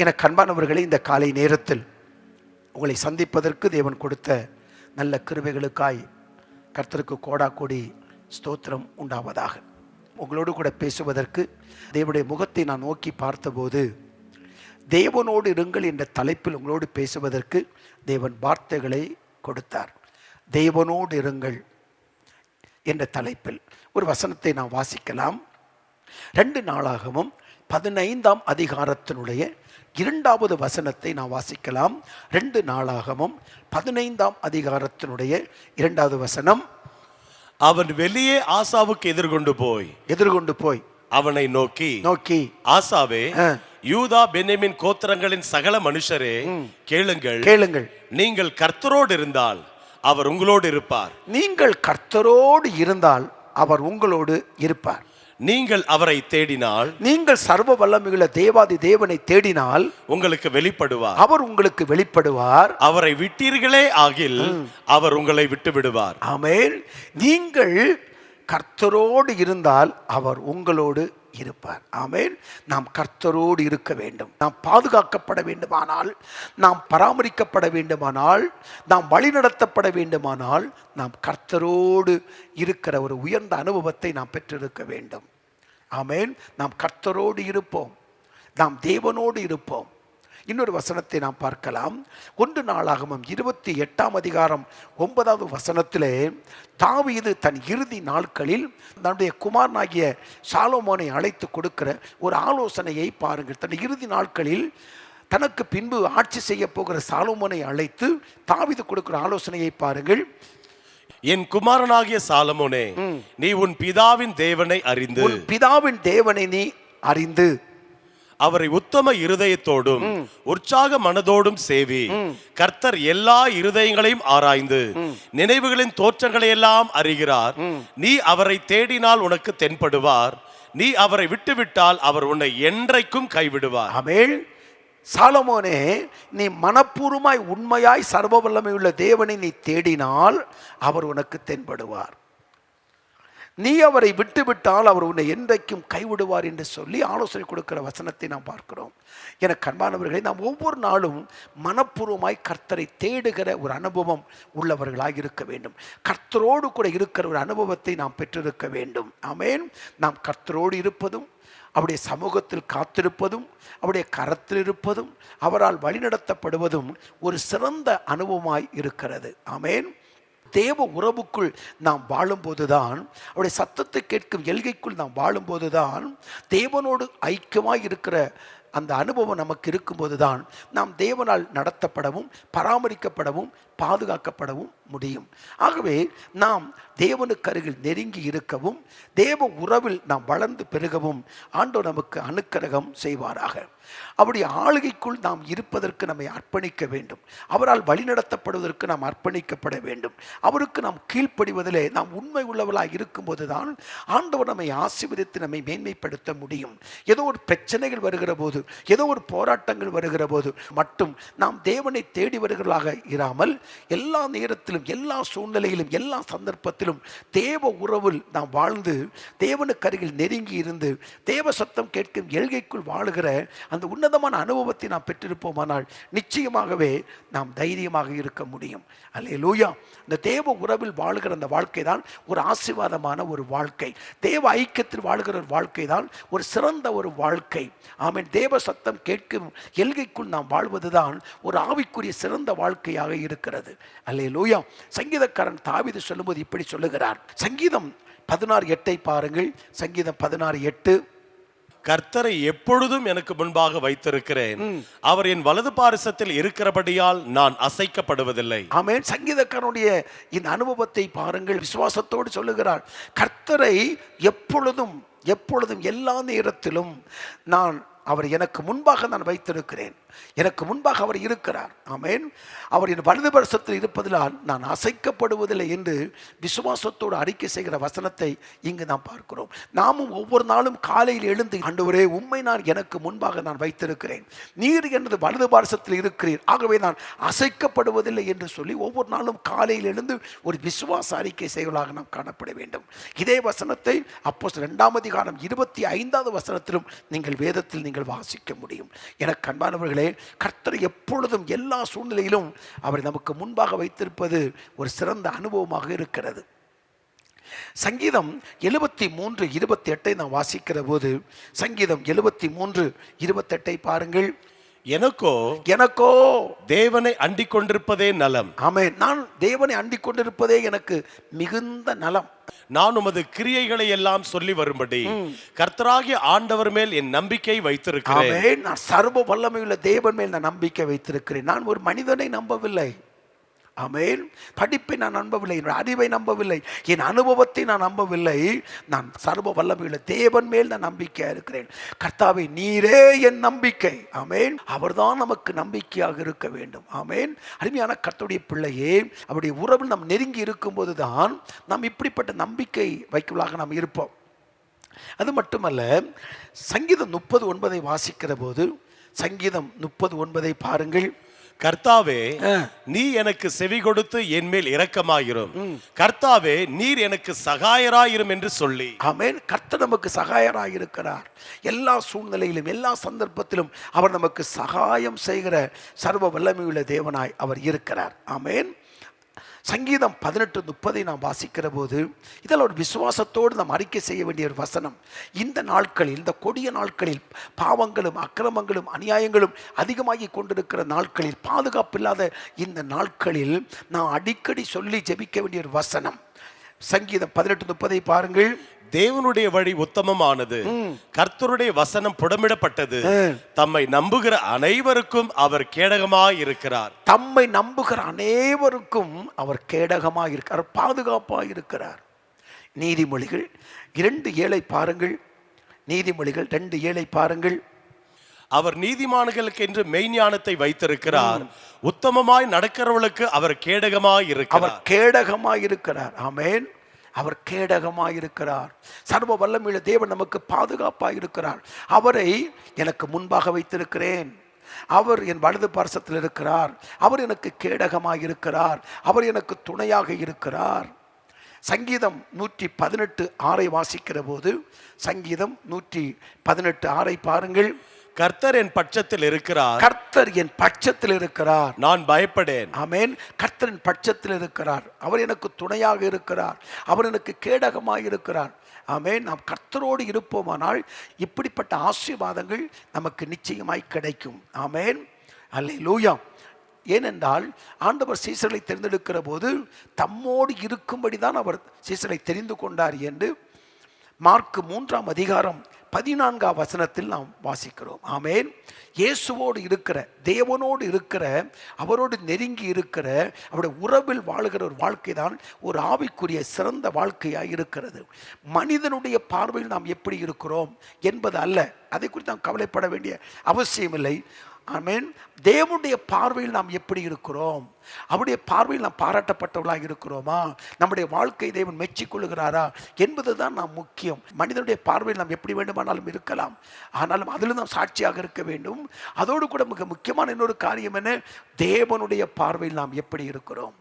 எனக்கு அன்பானவர்களே, இந்த காலை நேரத்தில் உங்களை சந்திப்பதற்கு தேவன் கொடுத்த நல்ல கிருபைகளுக்காய் கர்த்தருக்கு கோடாக்கோடி ஸ்தோத்திரம் உண்டாவதாக. உங்களோடு கூட பேசுவதற்கு தேவனுடைய முகத்தை நான் நோக்கி பார்த்தபோது, தேவனோடு இருங்கள் என்ற தலைப்பில் உங்களோடு பேசுவதற்கு தேவன் வார்த்தைகளை கொடுத்தார். தேவனோடு இருங்கள் என்ற தலைப்பில் ஒரு வசனத்தை நாம் வாசிக்கலாம். 2 நாளாகமும் 15ஆம் அதிகாரத்தினுடைய 2வது வசனத்தை நாம் வாசிக்கலாம். 2 நாளாகமும் 15ஆம் அதிகாரத்தினுடைய 2வது வசனம். அவன் வெளியே ஆசாவுக்கு எதிர்கொண்டு போய் அவனை நோக்கி ஆசாவே, யூதா பென்யமீன் கோத்திரங்களின் சகல மனுஷரே, கேளுங்கள். நீங்கள் கர்த்தரோடு இருந்தால் அவர் உங்களோடு இருப்பார். நீங்கள் கர்த்தரோடு இருந்தால் அவர் உங்களோடு இருப்பார். நீங்கள் அவரை தேடினால், நீங்கள் சர்வ வல்லமையுள்ள தேவாதி தேவனை தேடினால் உங்களுக்கு வெளிப்படுவார். அவர் உங்களுக்கு வெளிப்படுவார். அவரை விட்டீர்களே ஆகில் அவர் உங்களை விட்டு விடுவார். ஆமென். நீங்கள் கர்த்தரோடு இருந்தால் அவர் உங்களோடு இருப்பார். ஆமென். நாம் கர்த்தரோடு இருக்க வேண்டும். நாம் பாதுகாக்கப்பட வேண்டுமானால், நாம் பராமரிக்கப்பட வேண்டுமானால், நாம் வழிநடத்தப்பட வேண்டுமானால், நாம் கர்த்தரோடு இருக்கிற ஒரு உயர்ந்த அனுபவத்தை நாம் பெற்றிருக்க வேண்டும். ஆமென். நாம் கர்த்தரோடு இருப்போம், நாம் தேவனோடு இருப்போம். இன்னொரு வசனத்தை நாம் பார்க்கலாம். 1 நாளாகமம் 28ஆம் அதிகாரம் 9வது வசனத்திலே, தாவீது தன் இறுதி நாட்களில் தன்னுடைய குமாரனாகிய சாலோமோனை அழைத்து கொடுக்கிற ஒரு ஆலோசனையை பாருங்கள். தன் இறுதி நாட்களில் தனக்கு பின்பு ஆட்சி செய்ய போகிற சாலோமோனை அழைத்து தாவீது கொடுக்கிற ஆலோசனையை பாருங்கள். என் குமாரனாகிய சாலமோனே, நீ உன் பிதாவின் தேவனை அறிந்து அவரை உத்தம இருதயத்தோடும் உற்சாக மனதோடும் சேவி. கர்த்தர் எல்லா இருதயங்களையும் ஆராய்ந்து நினைவுகளின் தோற்றங்களை எல்லாம் அறிகிறார். நீ அவரை தேடினால் உனக்கு தென்படுவார். நீ அவரை விட்டுவிட்டால் அவர் உன்னை என்றைக்கும் கைவிடுவார். ஆமென். சாலமோனே, நீ மனப்பூர்வமாய் உண்மையாய் சர்வ வல்லமையுள்ள தேவனை நீ தேடினால் அவர் உனக்கு தென்படுவார். நீ அவரை விட்டுவிட்டால் அவர் உன்னை என்றைக்கும் கைவிடுவார் என்று சொல்லி ஆலோசனை கொடுக்கிற வசனத்தை நாம் பார்க்கிறோம். எனக்கு அன்பானவர்களே, நாம் ஒவ்வொரு நாளும் மனப்பூர்வமாய் கர்த்தரை தேடுகிற ஒரு அனுபவம் உள்ளவர்களாக இருக்க வேண்டும். கர்த்தரோடு கூட இருக்கிற ஒரு அனுபவத்தை நாம் பெற்றிருக்க வேண்டும். ஆமென். நாம் கர்த்தரோடு இருப்பதும், அவருடைய சமூகத்தில் காத்திருப்பதும், அவருடைய கரத்தில் இருப்பதும், அவரால் வழிநடத்தப்படுவதும் ஒரு சிறந்த அனுபவமாய் இருக்கிறது. ஆமென். தேவ உறவுக்குள் நாம் வாழும்போதுதான், அவருடைய சத்தத்தை கேட்கும் எல்கைக்குள் நாம் வாழும்போதுதான், தேவனோடு ஐக்கியமாய் இருக்கிற அந்த அனுபவம் நமக்கு இருக்கும்போது தான் நாம் தேவனால் நடத்தப்படவும் பராமரிக்கப்படவும் பாதுகாக்கப்படவும் முடியும். ஆகவே நாம் தேவனுக்கு அருகில் நெருங்கி இருக்கவும், தேவ உறவில் நாம் வளர்ந்து பெருகவும் ஆண்டவர் நமக்கு அனுக்கிரகம் செய்வாராக. அவருடைய ஆளுகைக்குள் நாம் இருப்பதற்கு நம்மை அர்ப்பணிக்க வேண்டும். அவரால் வழிநடத்தப்படுவதற்கு நாம் அர்ப்பணிக்கப்பட வேண்டும். அவருக்கு நாம் கீழ்ப்படிவதிலே நாம் உண்மை உள்ளவர்களாக இருக்கும்போது தான் ஆண்டவர் நம்மை ஆசீர்வதித்து நம்மை மேன்மைப்படுத்த முடியும். ஏதோ ஒரு பிரச்சனைகள் வருகிற போது, ஏதோ ஒரு போராட்டங்கள் வருகிற போது மட்டும் நாம் தேவனை தேடி வருகிறவர்களாக இராமல், எல்லா நேரத்திலும், எல்லா சூழ்நிலையிலும், எல்லா சந்தர்ப்பத்திலும் தேவ உறவில் நாம் வாழ்ந்து தேவனுக்கு அருகில் நெருங்கி இருந்து தேவ சத்தம் கேட்கும் எல்கைக்குள் வாழுகிற அந்த உன்னதமான அனுபவத்தை நாம் பெற்றிருப்போமானால் நிச்சயமாகவே நாம் தைரியமாக இருக்க முடியும். அல்லேலூயா. இந்த தேவ உறவில் வாழுகிற அந்த வாழ்க்கை தான் ஒரு ஆசீர்வாதமான ஒரு வாழ்க்கை. தேவ ஐக்கியத்தில் வாழுகிற ஒரு வாழ்க்கை தான் ஒரு சிறந்த ஒரு வாழ்க்கை. ஆமென். தேவ சத்தம் கேட்கும் எல்கைக்குள் நாம் வாழ்வதுதான் ஒரு ஆவிக்குரிய சிறந்த வாழ்க்கையாக இருக்கிறது. அல்லேலூயா. சங்கீதக்காரன் தாவீது சொல்லும்போது இப்படி சொல்லுகிறார். சங்கீதம் 16:8 பாருங்கள். சங்கீதம் 16:8. கர்த்தரை எப்பொழுதும் எனக்கு முன்பாக வைத்திருக்கிறேன், அவர் என் வலது பாரிசத்தில் இருக்கிறபடியால் நான் அசைக்கப்படுவதில்லை. ஆமென். சங்கீதக்காரனுடைய இந்த அனுபவத்தை பாருங்கள். விசுவாசத்தோடு சொல்லுகிறார், கர்த்தரை எப்பொழுதும் எல்லா நேரத்திலும் அவர் எனக்கு முன்பாக நான் வைத்திருக்கிறேன். எனக்கு முன்பாக அவர் இருக்கிறார். ஆமென். அவர் என் வலது பரிசத்தில் இருப்பதினால் நான் அசைக்கப்படுவதில்லை என்று விசுவாசத்தோடு அறிக்கை செய்கிற வசனத்தை இங்கு நாம் பார்க்கிறோம். நாமும் ஒவ்வொரு நாளும் காலையில் எழுந்து, ஆண்டவரே உம்மை நான் எனக்கு முன்பாக நான் வைத்திருக்கிறேன், நீர் எனது வலது பரிசத்தில் இருக்கிறீர், ஆகவே நான் அசைக்கப்படுவதில்லை என்று சொல்லி ஒவ்வொரு நாளும் காலையில் எழுந்து ஒரு விசுவாச அறிக்கை செய்வதாக நாம் காணப்பட வேண்டும். இதே வசனத்தை அப்போஸ்தலர் 2ஆம் அதிகாரம் 25வது வசனத்திலும் நீங்கள் வேதத்தில் நீங்கள் வாசிக்க முடியும். எனக்கு அன்பானவர்களே, கர்த்தர் எப்பொழுதும் எல்லா சூழ்நிலையிலும் அவரை நமக்கு முன்பாக வைத்திருப்பது ஒரு சிறந்த அனுபவமாக இருக்கிறது. சங்கீதம் 73:28 நாம் வாசிக்கிற போது, சங்கீதம் 73:28 பாருங்கள். எனக்கோ தேவனை அண்டிக் கொண்டிருப்பதே நலம். ஆமென். நான் தேவனை அண்டிக் கொண்டிருப்பதே எனக்கு மிகுந்த நலம். நான் உமது கிரியைகளை எல்லாம் சொல்லி வரும்படி கர்த்தராகிய ஆண்டவர் மேல் என் நம்பிக்கை வைத்திருக்கிறேன். ஆமென். நான் சர்வ வல்லமையுள்ள தேவன் மேல் நான் நம்பிக்கை வைத்திருக்கிறேன். நான் ஒரு மனிதனை நம்பவில்லை. ஆமென். படிப்பை நான் நம்பவில்லை, என் அறிவை நம்பவில்லை, என் அனுபவத்தை நான் நம்பவில்லை. நான் சர்வ வல்லமையுள்ள தேவன் மேல் நான் நம்பிக்கையாக இருக்கிறேன். கர்த்தாவே நீரே என் நம்பிக்கை. ஆமென். அவர்தான் நமக்கு நம்பிக்கையாக இருக்க வேண்டும். ஆமென். அருமையான கர்த்தருடைய பிள்ளையே, அவருடைய உறவில் நாம் நெருங்கி இருக்கும்போது தான் நாம் இப்படிப்பட்ட நம்பிக்கை வைக்கலாக நாம் இருப்போம். அது மட்டுமல்ல, சங்கீதம் 30:9 வாசிக்கிற போது, சங்கீதம் 30:9 பாருங்கள். கர்த்தாவே நீ எனக்கு செவி கொடுத்து என் மேல் இரக்கமாயிரும், கர்த்தாவே நீர் எனக்கு சகாயராயிரும் என்று சொல்லி. ஆமென். கர்த்தர் நமக்கு சகாயராயிருக்கிறார். எல்லா சூழ்நிலையிலும் எல்லா சந்தர்ப்பத்திலும் அவர் நமக்கு சகாயம் செய்கிற சர்வ வல்லமையுள்ள தேவனாய் அவர் இருக்கிறார். ஆமென். சங்கீதம் 18:30 நாம் வாசிக்கிற போது, இதில் ஒரு விசுவாசத்தோடு நாம் அறிக்கை செய்ய வேண்டிய ஒரு வசனம். இந்த நாட்களில், இந்த கொடிய நாட்களில், பாவங்களும் அக்கிரமங்களும் அநியாயங்களும் அதிகமாகி கொண்டிருக்கிற நாட்களில், பாதுகாப்பில்லாத இந்த நாட்களில் நான் அடிக்கடி சொல்லி ஜெபிக்க வேண்டிய ஒரு வசனம். சங்கீதம் 18:30 பாருங்கள். தேவனுடைய வழி உத்தமமானது, கர்த்தருடைய வசனம் புடமிடப்பட்டது, தம்மை நம்புகிற அனைவருக்கும் அவர் கேடகமாய் இருக்கிறார். தம்மை நம்புகிற அனைவருக்கும் அவர் கேடகமாய் இருக்கிறார், பாதுகாப்பாய் இருக்கிறார். நீதிமொழிகள் 2:7 பாருங்கள். நீதிமொழிகள் 2:7 பாருங்கள். அவர் நீதிமான்களுக்கு என்று மெய்ஞானத்தை வைத்திருக்கிறார், உத்தமமாய் நடக்கிறவர்களுக்கு அவர் கேடகமாய் இருக்கிறார். அவர் கேடகமாய் இருக்கிறார். ஆமென். அவர் கேடகமாய் இருக்கிறார். சர்வ வல்லமையுள்ள தேவன் நமக்கு பாதுகாப்பாய் இருக்கிறார். அவரை எனக்கு முன்பாக வைத்திருக்கிறேன், அவர் என் வலது பார்சத்தில் இருக்கிறார், அவர் எனக்கு கேடகமாய் இருக்கிறார், அவர் எனக்கு துணையாக இருக்கிறார். சங்கீதம் 118:6 வாசிக்கிற போது, சங்கீதம் 118:6 பாருங்கள். கர்த்தர் என் பட்சத்தில் இருக்கிறார், கர்த்தர் என் பட்சத்தில் இருக்கிறார், நான் பயப்படேன். ஆமென். கர்த்தரின் பட்சத்தில் இருக்கிறார், அவர் எனக்கு துணையாக இருக்கிறார், அவர் எனக்கு கேடகமாக இருக்கிறார். ஆமென். நாம் கர்த்தரோடு இருப்போமானால் இப்படிப்பட்ட ஆசீர்வாதங்கள் நமக்கு நிச்சயமாய் கிடைக்கும். ஆமென். அல்லேலூயா. ஏனென்றால் ஆண்டவர் சீசர்களை தெரிந்தெடுக்கிற போது தம்மோடு இருக்கும்படி தான் அவர் சீசரை தெரிந்து கொண்டார் என்று மார்க் 3ஆம் அதிகாரம் 14ஆம் வசனத்தில் நாம் வாசிக்கிறோம். ஆமென். இயேசுவோடு இருக்கிற, தேவனோடு இருக்கிற, அவரோடு நெருங்கி இருக்கிற, அவருடைய உறவில் வாழுகிற ஒரு வாழ்க்கை தான் ஒரு ஆவிக்குரிய சிறந்த வாழ்க்கையாக இருக்கிறது. மனிதனுடைய பார்வையில் நாம் எப்படி இருக்கிறோம் என்பது அல்ல, அதை குறித்து நாம் கவலைப்பட வேண்டிய அவசியமில்லை. ஆமென். தேவனுடைய பார்வையில் நாம் எப்படி இருக்கிறோம், அவருடைய பார்வையில் நாம் பாராட்டப்பட்டவர்களாக இருக்கிறோமா, நம்முடைய வாழ்க்கை தேவன் மெச்சிக்கொள்ளுகிறாரா என்பது தான் நாம் முக்கியம். மனிதனுடைய பார்வையில் நாம் எப்படி வேண்டுமானாலும் இருக்கலாம், ஆனாலும் அதில் நாம் சாட்சியாக இருக்க வேண்டும். அதோடு கூட மிக முக்கியமான இன்னொரு காரியம் என்ன, தேவனுடைய பார்வையில் நாம் எப்படி இருக்கிறோம்.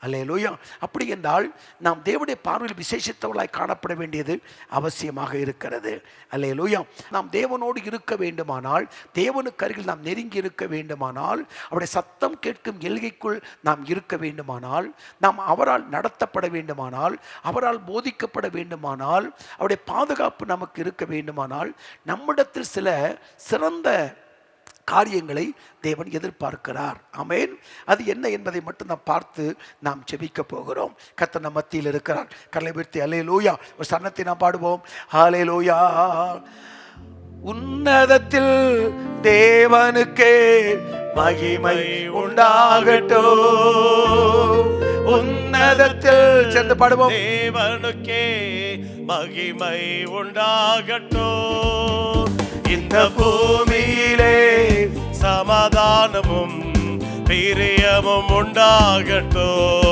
அல்லேலூயா. அப்படி என்றால் நாம் தேவனுடைய பார்வையில் விசேஷித்தவர்களாய் காணப்பட வேண்டியது அவசியமாக இருக்கிறது. அல்லேலூயா. நாம் தேவனோடு இருக்க வேண்டுமானால், தேவனுக்கு அருகில் நாம் நெருங்கி இருக்க வேண்டுமானால், அவருடைய சத்தம் கேட்கும் எல்கைக்குள் நாம் இருக்க வேண்டுமானால், நாம் அவரால் நடத்தப்பட வேண்டுமானால், அவரால் போதிக்கப்பட வேண்டுமானால், அவருடைய பாதுகாப்பு நமக்கு இருக்க வேண்டுமானால், நம்மிடத்தில் சில சிறந்த காரியங்களை தேவன் எதிர்பார்க்கிறார். ஆமென். அது என்ன என்பதை மட்டும் நாம் பார்த்து நாம் ஜெபிக்க போகிறோம். கர்த்தர் நம் மத்தியில் இருக்கிறார். கரங்களை உயர்த்தி அல்லேலூயா ஒரு சரணத்தை நாம் பாடுவோம். அல்லேலூயா. உன்னதத்தில் தேவனுக்கே மகிமை உண்டாகட்டும். உன்னதத்தில் சேர்ந்து பாடுவோம். தேவனுக்கே மகிமை உண்டாகட்டும். இந்த பூமியிலே சமாதானம் பிரியமும் உண்டாகட்டும்.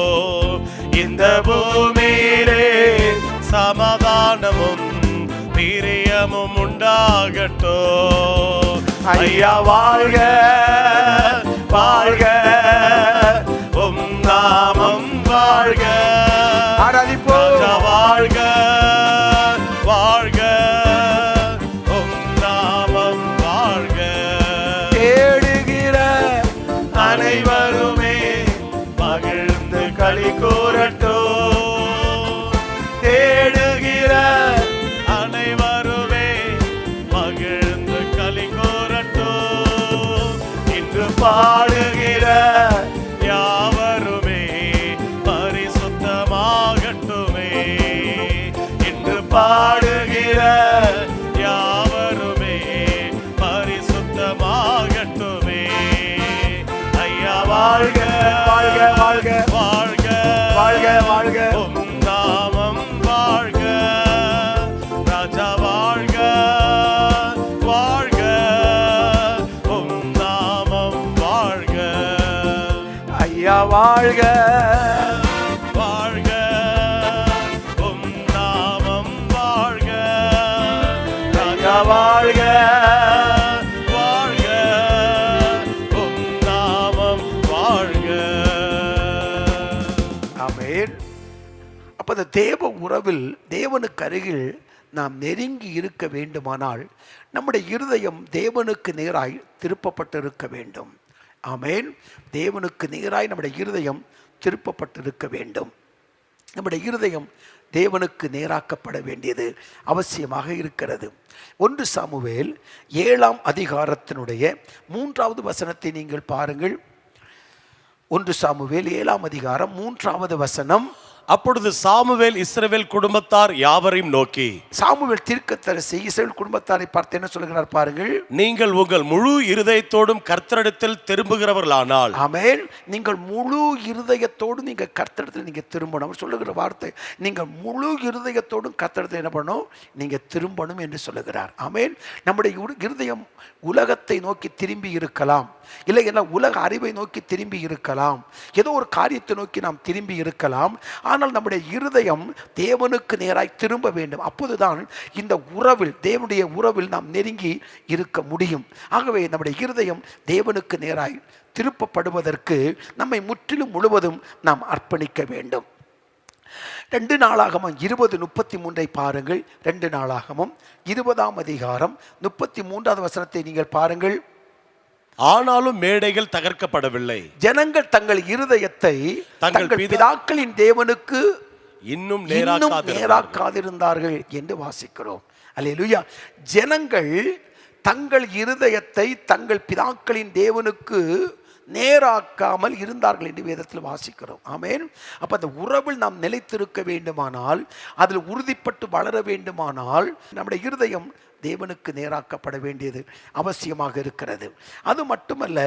இந்த பூமியிலே சமாதானமும் பிரியமும் உண்டாகட்டும். ஐயா வாழ்க வாழ்க, உம் நாமம் வாழ்க. ராஜா வாழ்க வாழ்க, உம் நாமம் வாழ்க. தேடுகிற அனைவருமே மகிழ்ந்து களி கூறட்டும். தேடுகிற அனைவருமே மகிழ்ந்து களி கூறட்டும். இன்று பாடுகிற யாவருமே பரிசுத்தமாகட்டுமே. இன்று பாடுகிற யாவருமே பரிசுத்தமாகட்டுமே. ஐயா வாழ்க வாழ்க வாழ்க வாழ்க வாழ்க வாழ்க, உம் நாமம் வாழ்க. ராஜா வாழ்க வாழ்க, உம் நாமம் வாழ்க. ஐயா வாழ்க வாழ்க, உம் நாமம் வாழ்க. ராஜா வாழ்க வாழ்க, உம் நாமம் வாழ்க. ஆமென். அப்ப அந்த தேவ உறவில் தேவனுக்கு அருகில் நாம் நெருங்கி இருக்க வேண்டுமானால் நம்முடைய இருதயம் தேவனுக்கு நேராய் திருப்பப்பட்டிருக்க வேண்டும். ஆமென். தேவனுக்கு நேராய் நம்முடைய இருதயம் திருப்பப்பட்டிருக்க வேண்டும். நம்முடைய இருதயம் தேவனுக்கு நேராக்கப்பட வேண்டியது அவசியமாக இருக்கிறது. 1 சாமுவேல் 7ஆம் அதிகாரத்தினுடைய 3வது வசனத்தை நீங்கள் பாருங்கள். 1 சாமுவேல் 7ஆம் அதிகாரம் 3வது வசனம். அப்பொழுது சாமுவேல் இஸ்ரவேல் குடும்பத்தார் யாவரையும் நோக்கி, சாமுவேல் தீர்க்கதரிசி இஸ்ரவேல் குடும்பத்தாரை பார்த்து என்ன சொல்லுகிறார் பாருங்கள். நீங்கள் உங்கள் முழு இருதயத்தோடும் கர்த்தரிடத்தில் திரும்புகிறவர்களானால். ஆமென். நீங்கள் முழு இருதயத்தோடு நீங்க கர்த்தரிடத்தில் நீங்க திரும்பணும். அவர் சொல்லுகிற வார்த்தை, நீங்கள் முழு இருதயத்தோடும் கர்த்தரிடத்தில் என்ன பண்ணணும், நீங்க திரும்பணும் என்று சொல்லுகிறார். ஆமென். நம்முடைய இருதயம் உலகத்தை நோக்கி திரும்பி இருக்கலாம், இல்லை என்ன உலக அறிவை நோக்கி திரும்பி இருக்கலாம், ஏதோ ஒரு காரியத்தை நோக்கி நாம் திரும்பி இருக்கலாம். ஆனால் நம்முடைய இருதயம் தேவனுக்கு நேராய் திரும்ப வேண்டும். அப்போதுதான் இந்த உறவில், தேவனுடைய உறவில் நாம் நெருங்கி இருக்க முடியும். ஆகவே நம்முடைய இருதயம் தேவனுக்கு நேராய் திருப்பப்படுவதற்கு நம்மை முற்றிலும் முழுவதும் நாம் அர்ப்பணிக்க வேண்டும். 2 நாளாகமம் 20:33 பாருங்கள். 2 நாளாகமம் 20ஆம் அதிகாரம் 33வது வசனத்தை நீங்கள் பாருங்கள். ஆனாலும் மேடைகள் தகர்க்கப்படவில்லை, ஜனங்கள் தங்கள் இருதயத்தை தங்கள் பிதாக்களின் தேவனுக்கு இன்னும் நேராக்காதிருந்தார்கள் என்று வாசிக்கிறோம். அல்லேலூயா. ஜனங்கள் தங்கள் இருதயத்தை தங்கள் பிதாக்களின் தேவனுக்கு நேராக்காமல் இருந்தார்கள் என்று வேதத்தில் வாசிக்கிறோம். ஆமென். அப்ப அந்த உறவில் நாம் நிலைத்திருக்க வேண்டுமானால், அதில் உறுதிப்பட்டு வளர வேண்டுமானால் நம்முடைய இருதயம் தேவனுக்கு நேராக்கப்பட வேண்டியது அவசியமாக இருக்கிறது. அது மட்டுமல்ல,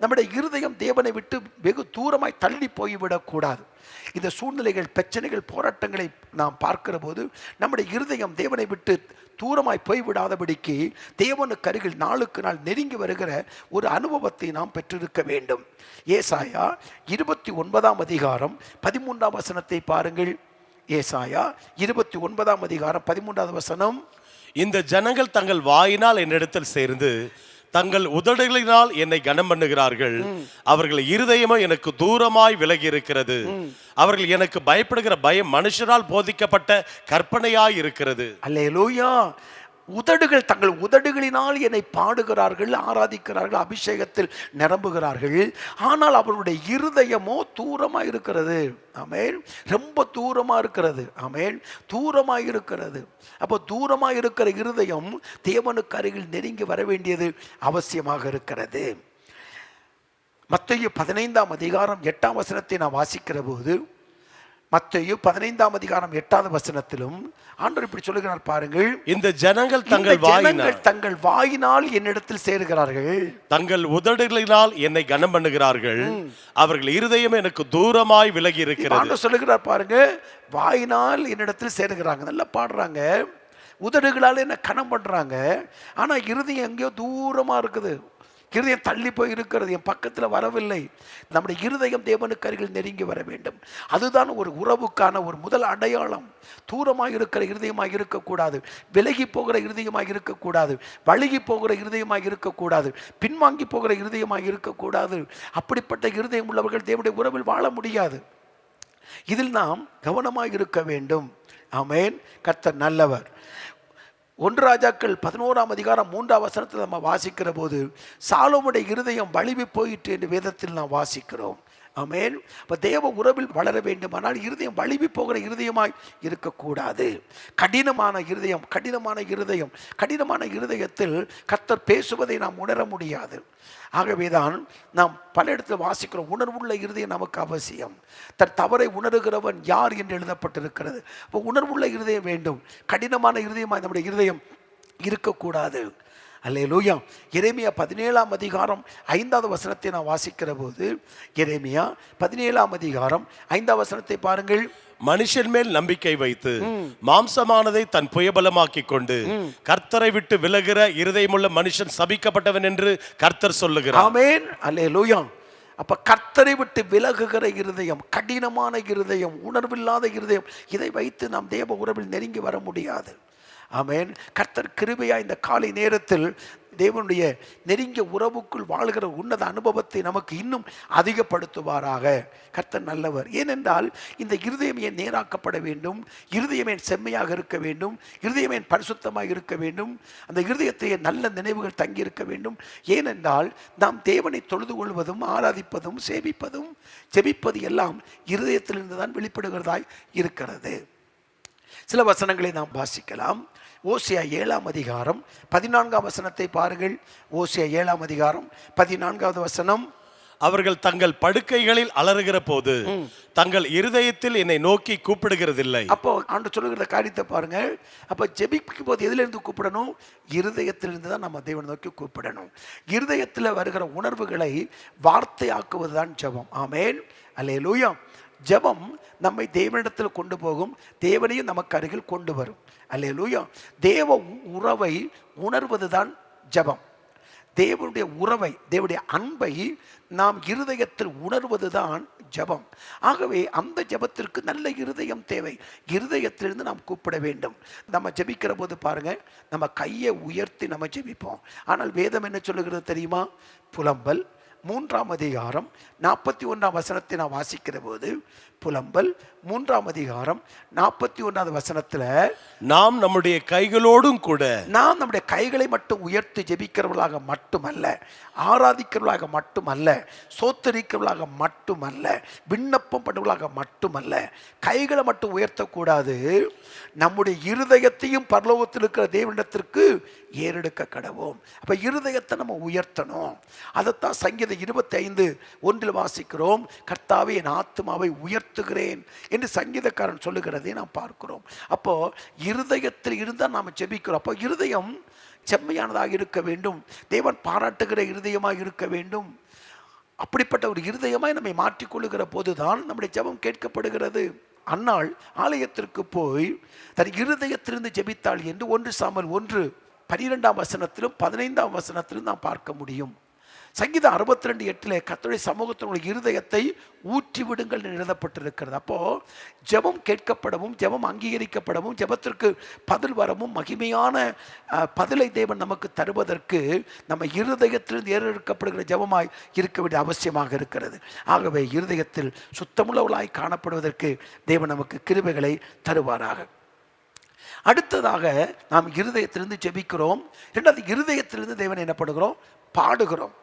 நம்முடைய இருதயம் தேவனை விட்டு வெகு தூரமாய் தள்ளி போய்விடக்கூடாது. இந்த சூழ்நிலைகள், பிரச்சனைகள், போராட்டங்களை நாம் பார்க்கிற போது நம்முடைய இருதயம் தேவனை விட்டு தூரமாய் போய்விடாதபடிக்கு தேவனுக்கு அருகில் நாளுக்கு நாள் நெருங்கி வருகிற ஒரு அனுபவத்தை நாம் பெற்றிருக்க வேண்டும். ஏசாயா 29ஆம் அதிகாரம் 13ஆம் வசனத்தை பாருங்கள். ஏசாயா 29ஆம் அதிகாரம் 13வது வசனம். இந்த ஜனங்கள் தங்கள் வாயினால் என்னிடத்தில் சேர்ந்து தங்கள் உதடுகளினால் என்னை கனம் பண்ணுகிறார்கள். அவர்கள் இருதயமோ எனக்கு தூரமாய் விலகி இருக்கிறது. அவர்கள் எனக்கு பயப்படுகிற பயம் மனுஷரால் போதிக்கப்பட்ட கற்பனையாய் இருக்கிறது. அல்லேலூயா. உதடுகள், தங்கள் உதடுகளினால் என்னை பாடுகிறார்கள், ஆராதிக்கிறார்கள், அபிஷேகத்தில் நிரம்புகிறார்கள். ஆனால் அவருடைய இருதயமோ தூரமா இருக்கிறது. ஆமென். ரொம்ப தூரமா இருக்கிறது. ஆமென். தூரமா இருக்கிறது. அப்போ தூரமா இருக்கிற இருதயம் தேவனுக்கு அருகில் நெருங்கி வர வேண்டியது அவசியமாக இருக்கிறது. மத்தேயு 15ஆம் அதிகாரம் 8ஆம் வசனத்தை நான் வாசிக்கிற போது, மத்தேயு 15ஆம் அதிகாரம் 8வது வசனத்திலும் ஆண்டவர் இப்படி சொல்லுகிறார் பாருங்கள். இந்த ஜனங்கள் தங்கள் வாயினால் என்னிடத்தில் சேருகிறார்கள், தங்கள் உதடுகளினால் என்னை கனம் பண்ணுகிறார்கள். அவர்கள் இருதயம் எனக்கு தூரமாய் விலகி இருக்கிறது. ஆண்டவர் சொல்லுகிறார் பாருங்க, வாயினால் என்னிடத்தில் சேருகிறாங்க, நல்லா பாடுறாங்க, உதடுகளால் என்ன கனம் பண்றாங்க, ஆனா இருதயம் எங்கேயோ தூரமா இருக்குது. இருதயம் தள்ளி போய் இருக்கிறது, என் பக்கத்தில் வரவில்லை. நம்முடைய இருதயம் தேவனுக்கு அருகில் நெருங்கி வர வேண்டும். அதுதான் ஒரு உறவுக்கான ஒரு முதல் அடையாளம். தூரமாக இருக்கிற இருதயமாக இருக்கக்கூடாது, விலகி போகிற இருதயமாக இருக்கக்கூடாது, வழுகி போகிற இருதயமாக இருக்கக்கூடாது, பின்வாங்கி போகிற இருதயமாக இருக்கக்கூடாது. அப்படிப்பட்ட இருதயம் உள்ளவர்கள் தேவனுடைய உறவில் வாழ முடியாது. இதில் நாம் கவனமாக இருக்க வேண்டும். ஆமென். கர்த்தர் நல்லவர். 1 ராஜாக்கள் 11ஆம் அதிகாரம் 3ஆம் வசனத்தில் நம்ம வாசிக்கிற போது சாலோமுடைய இருதயம் வலிவி போயிற்று என்று வேதத்தில் நாம் வாசிக்கிறோம். ஆமென். இப்போ தேவ உறவில் வளர வேண்டுமானால் இருதயம் வலிவி போகிற இருதயமாய் இருக்கக்கூடாது. கடினமான இருதயத்தில் கர்த்தர் பேசுவதை நாம் உணர முடியாது. ஆகவேதான் நாம் பல இடத்தில் வாசிக்கிறோம், உணர்வுள்ள இருதயம் நமக்கு அவசியம். தன் தவறை உணர்கிறவன் யார் என்று எழுதப்பட்டிருக்கிறது. இப்போ உணர்வுள்ள இருதயம் வேண்டும். கடினமான இருதயமாய் நம்முடைய இருதயம் இருக்கக்கூடாது. அல்லேலூயா. எரேமியா 17ஆம் அதிகாரம் 5வது வசனத்தை நான் வாசிக்கிற போது, எரேமியா 17ஆம் அதிகாரம் 5வது வசனத்தை பாருங்கள். மனுஷன் மேல் நம்பிக்கை வைத்து மாம்சமானதை தன் புயபலமாக்கி கொண்டு கர்த்தரை விட்டு விலகுற இருதயமுள்ள மனுஷன் சபிக்கப்பட்டவன் என்று கர்த்தர் சொல்லுகிறார். ஆமென். அல்லேலூயா. அப்ப கர்த்தரை விட்டு விலகுகிற இருதயம், கடினமான இருதயம், உணர்வில்லாத இருதயம், இதை வைத்து நாம் தேவ உறவில் நெருங்கி வர முடியாது. ஆமென். கர்த்தர் கிருபையா இந்த காலை நேரத்தில் தேவனுடைய நெருங்கிய உறவுக்குள் வாழ்கிற உன்னத அனுபவத்தை நமக்கு இன்னும் அதிகப்படுத்துவாராக. கர்த்தர் நல்லவர். ஏனென்றால் இந்த இருதயம் ஏன் நேராக்கப்பட வேண்டும், இருதயம் ஏன் செம்மையாக இருக்க வேண்டும், இருதயம் ஏன் பரிசுத்தமாக இருக்க வேண்டும், அந்த இருதயத்தை நல்ல நினைவுகள் தங்கி இருக்க வேண்டும். ஏனென்றால் நாம் தேவனை தொழுது கொள்வதும் ஆராதிப்பதும் சேவிப்பதும் ஜெபிப்பது எல்லாம் இருதயத்திலிருந்து தான் வெளிப்படுகிறதாய் இருக்கிறது. சில வசனங்களை நாம் வாசிக்கலாம். ஓசியா 7ஆம் அதிகாரம் 14ஆம் வசனத்தை பாருங்கள். ஓசியா 7ஆம் அதிகாரம் 14வது வசனம். அவர்கள் தங்கள் படுக்கைகளில் அலறுகிற போது தங்கள் இருதயத்தில் என்னை நோக்கி கூப்பிடுகிறதில்லை. அப்போ ஆண்டு சொல்லுகிற காரியத்தை பாருங்க. அப்போ ஜெபிக்கும் போது எதிலிருந்து கூப்பிடணும்? இருதயத்திலிருந்து தான் நம்ம தேவனை நோக்கி கூப்பிடணும். இருதயத்தில் வருகிற உணர்வுகளை வார்த்தையாக்குவதுதான் ஜெபம். ஆமென். அல்லேலூயா. ஜெபம் நம்மை தேவனிடத்தில் கொண்டு போகும், தேவனையும் நமக்கு அருகில் கொண்டு வரும். அல்லேலூயா. தேவ உறவை உணர்வதுதான் ஜெபம். தேவனுடைய உறவை, தேவனுடைய அன்பை நாம் இருதயத்தில் உணர்வதுதான் ஜெபம். ஆகவே அந்த ஜெபத்திற்கு நல்ல இருதயம் தேவை. இருதயத்திலிருந்து நாம் கூப்பிட வேண்டும். நம்ம ஜெபிக்கிற போது பாருங்க, நம்ம கையை உயர்த்தி நம்ம ஜெபிப்போம். ஆனால் வேதம் என்ன சொல்லுகிறது தெரியுமா? புலம்பல் 3ஆம் அதிகாரம் 41ஆம் வசனத்தை நான் வாசிக்கிற போது, புலம்பல் 3ஆம் அதிகாரம் 41வது வசனத்துல, நாம் நம்முடைய கைகளோடும் கூட, நாம் நம்முடைய கைகளை மட்டும் உயர்த்தி ஜெபிக்கிறவர்களாக மட்டுமல்ல, ஆராதிக்கிறவர்களாக மட்டுமல்ல, சோத்தரிக்கிறவர்களாக மட்டுமல்ல, விண்ணப்பம் பண்ணுவர்களாக மட்டுமல்ல, கைகளை மட்டும் உயர்த்தக்கூடாது, நம்முடைய இருதயத்தையும் பரலோகத்தில் இருக்கிற தேவனிடத்திற்கு ஏறெடுக்க கடவோம். அப்ப இருதயத்தை நம்ம உயர்த்தணும். அதைத்தான் சங்கீதம் 25:1 வாசிக்கிறோம். கர்த்தாவே என் ஆத்துமாவை உயர்த்துகிறேன் என்று சங்கீதக்காரன் சொல்லுகிறதை நாம் பார்க்கிறோம். அப்போ இருதயத்தில் இருந்தால் நாம் ஜெபிக்கிறோம். அப்போ இருதயம் செம்மையானதாக இருக்க வேண்டும், தேவன் பாராட்டுகிற இருதயமாக இருக்க வேண்டும். அப்படிப்பட்ட ஒரு இருதயமாய் நம்மை மாற்றிக்கொள்ளுகிற போதுதான் நம்முடைய ஜெபம் கேட்கப்படுகிறது. அன்னாள் ஆலயத்திற்கு போய் தன் இருதயத்திலிருந்து ஜெபித்தாள் என்று 1 சாமுவேல் 1:12ஆம் வசனத்திலும் 15ஆம் வசனத்திலும் நாம் பார்க்க முடியும். சங்கீதம் 62:8 கர்த்தருடைய சமூகத்தினுடைய இருதயத்தை ஊற்றி விடுங்கள் எழுதப்பட்டிருக்கிறது. அப்போ ஜெபம் கேட்கப்படவும், ஜெபம் அங்கீகரிக்கப்படவும், ஜெபத்திற்கு பதில் வரவும், மகிமையான பதிலை தேவன் நமக்கு தருவதற்கு நம்ம இருதயத்திலிருந்து ஏறெடுக்கப்படுகிற ஜெபமாய் இருக்க வேண்டிய அவசியமாக இருக்கிறது. ஆகவே இருதயத்தில் சுத்தமுள்ளவர்களாய் காணப்படுவதற்கு தேவன் நமக்கு கிருபைகளை தருவாராக. அடுத்ததாக நாம் இருதயத்திலிருந்து ஜெபிக்கிறோம். இரண்டாவது, இருதயத்திலிருந்து தேவன் என்ன பண்ணுகிறோம்? பாடுகிறோம்.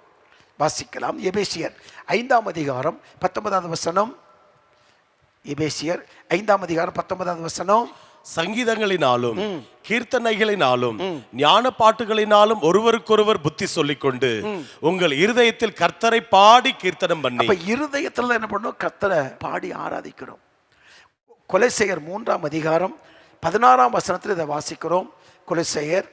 வாசிக்கலாம். எபேசியர் 5ஆம் அதிகாரம் 19வது வசனம். எபேசியர் 5ஆம் அதிகாரம் 19வது வசனம். சங்கீதங்களினாலும் கீர்த்தனைகளினாலும் ஞான பாட்டுகளினாலும் ஒருவருக்கொருவர் புத்தி சொல்லிக்கொண்டு உங்கள் இருதயத்தில் கர்த்தரை பாடி கீர்த்தனம் பண்ணி. அப்ப இருதயத்துல என்ன பண்ணோம்? கர்த்தரை பாடி ஆராதிக்கிறோம். கொலோசையர் 3ஆம் அதிகாரம் 16ஆம் வசனத்தில் இதை வாசிக்கிறோம். கொலோசையர்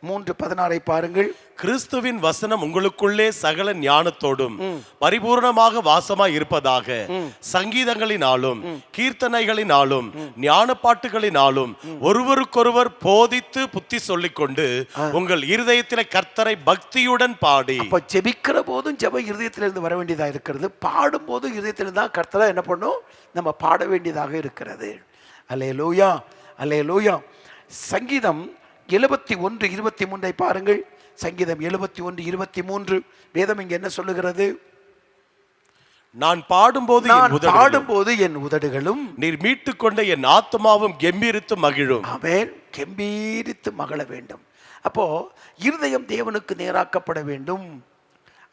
3:16 பாருங்கள். கிறிஸ்துவின் வசனம் உங்களுக்குள்ளே சகல ஞானத்தோடும் பரிபூர்ணமாக வாசமாய் இருப்பதாக சங்கீதங்களினாலும் கீர்த்தனைகளினாலும் ஞான பாட்டுகளினாலும் ஒருவருக்கொருவர் போதித்து புத்தி சொல்லிக் கொண்டு உங்கள் இருதயத்திலே கர்த்தரை பக்தியுடன் பாடி. அப்ப ஜெபிக்கிற போதும் ஜெப இருதயத்திலிருந்து வர வேண்டியதா இருக்கிறது, பாடும் போதும் இருதயத்திலிருந்து தான் கர்த்தரை என்ன பண்ணும், நம்ம பாட வேண்டியதாக இருக்கிறது. அல்லேலூயா, அல்லேலூயா. சங்கீதம் 71:23 பாருங்கள். சங்கீதம் 71:23 வேதம் இங்க என்ன சொல்லுகிறது? நான் பாடும்போது என் உதடுகளும் நீர் மீட்டுக் கொண்ட என் ஆத்மாவும் கெம்பீரித்து மகிழும். ஆமென். கெம்பீரித்து மகிழ வேண்டும். அப்போ இருதயம் தேவனுக்கு நேராக்கப்பட வேண்டும்.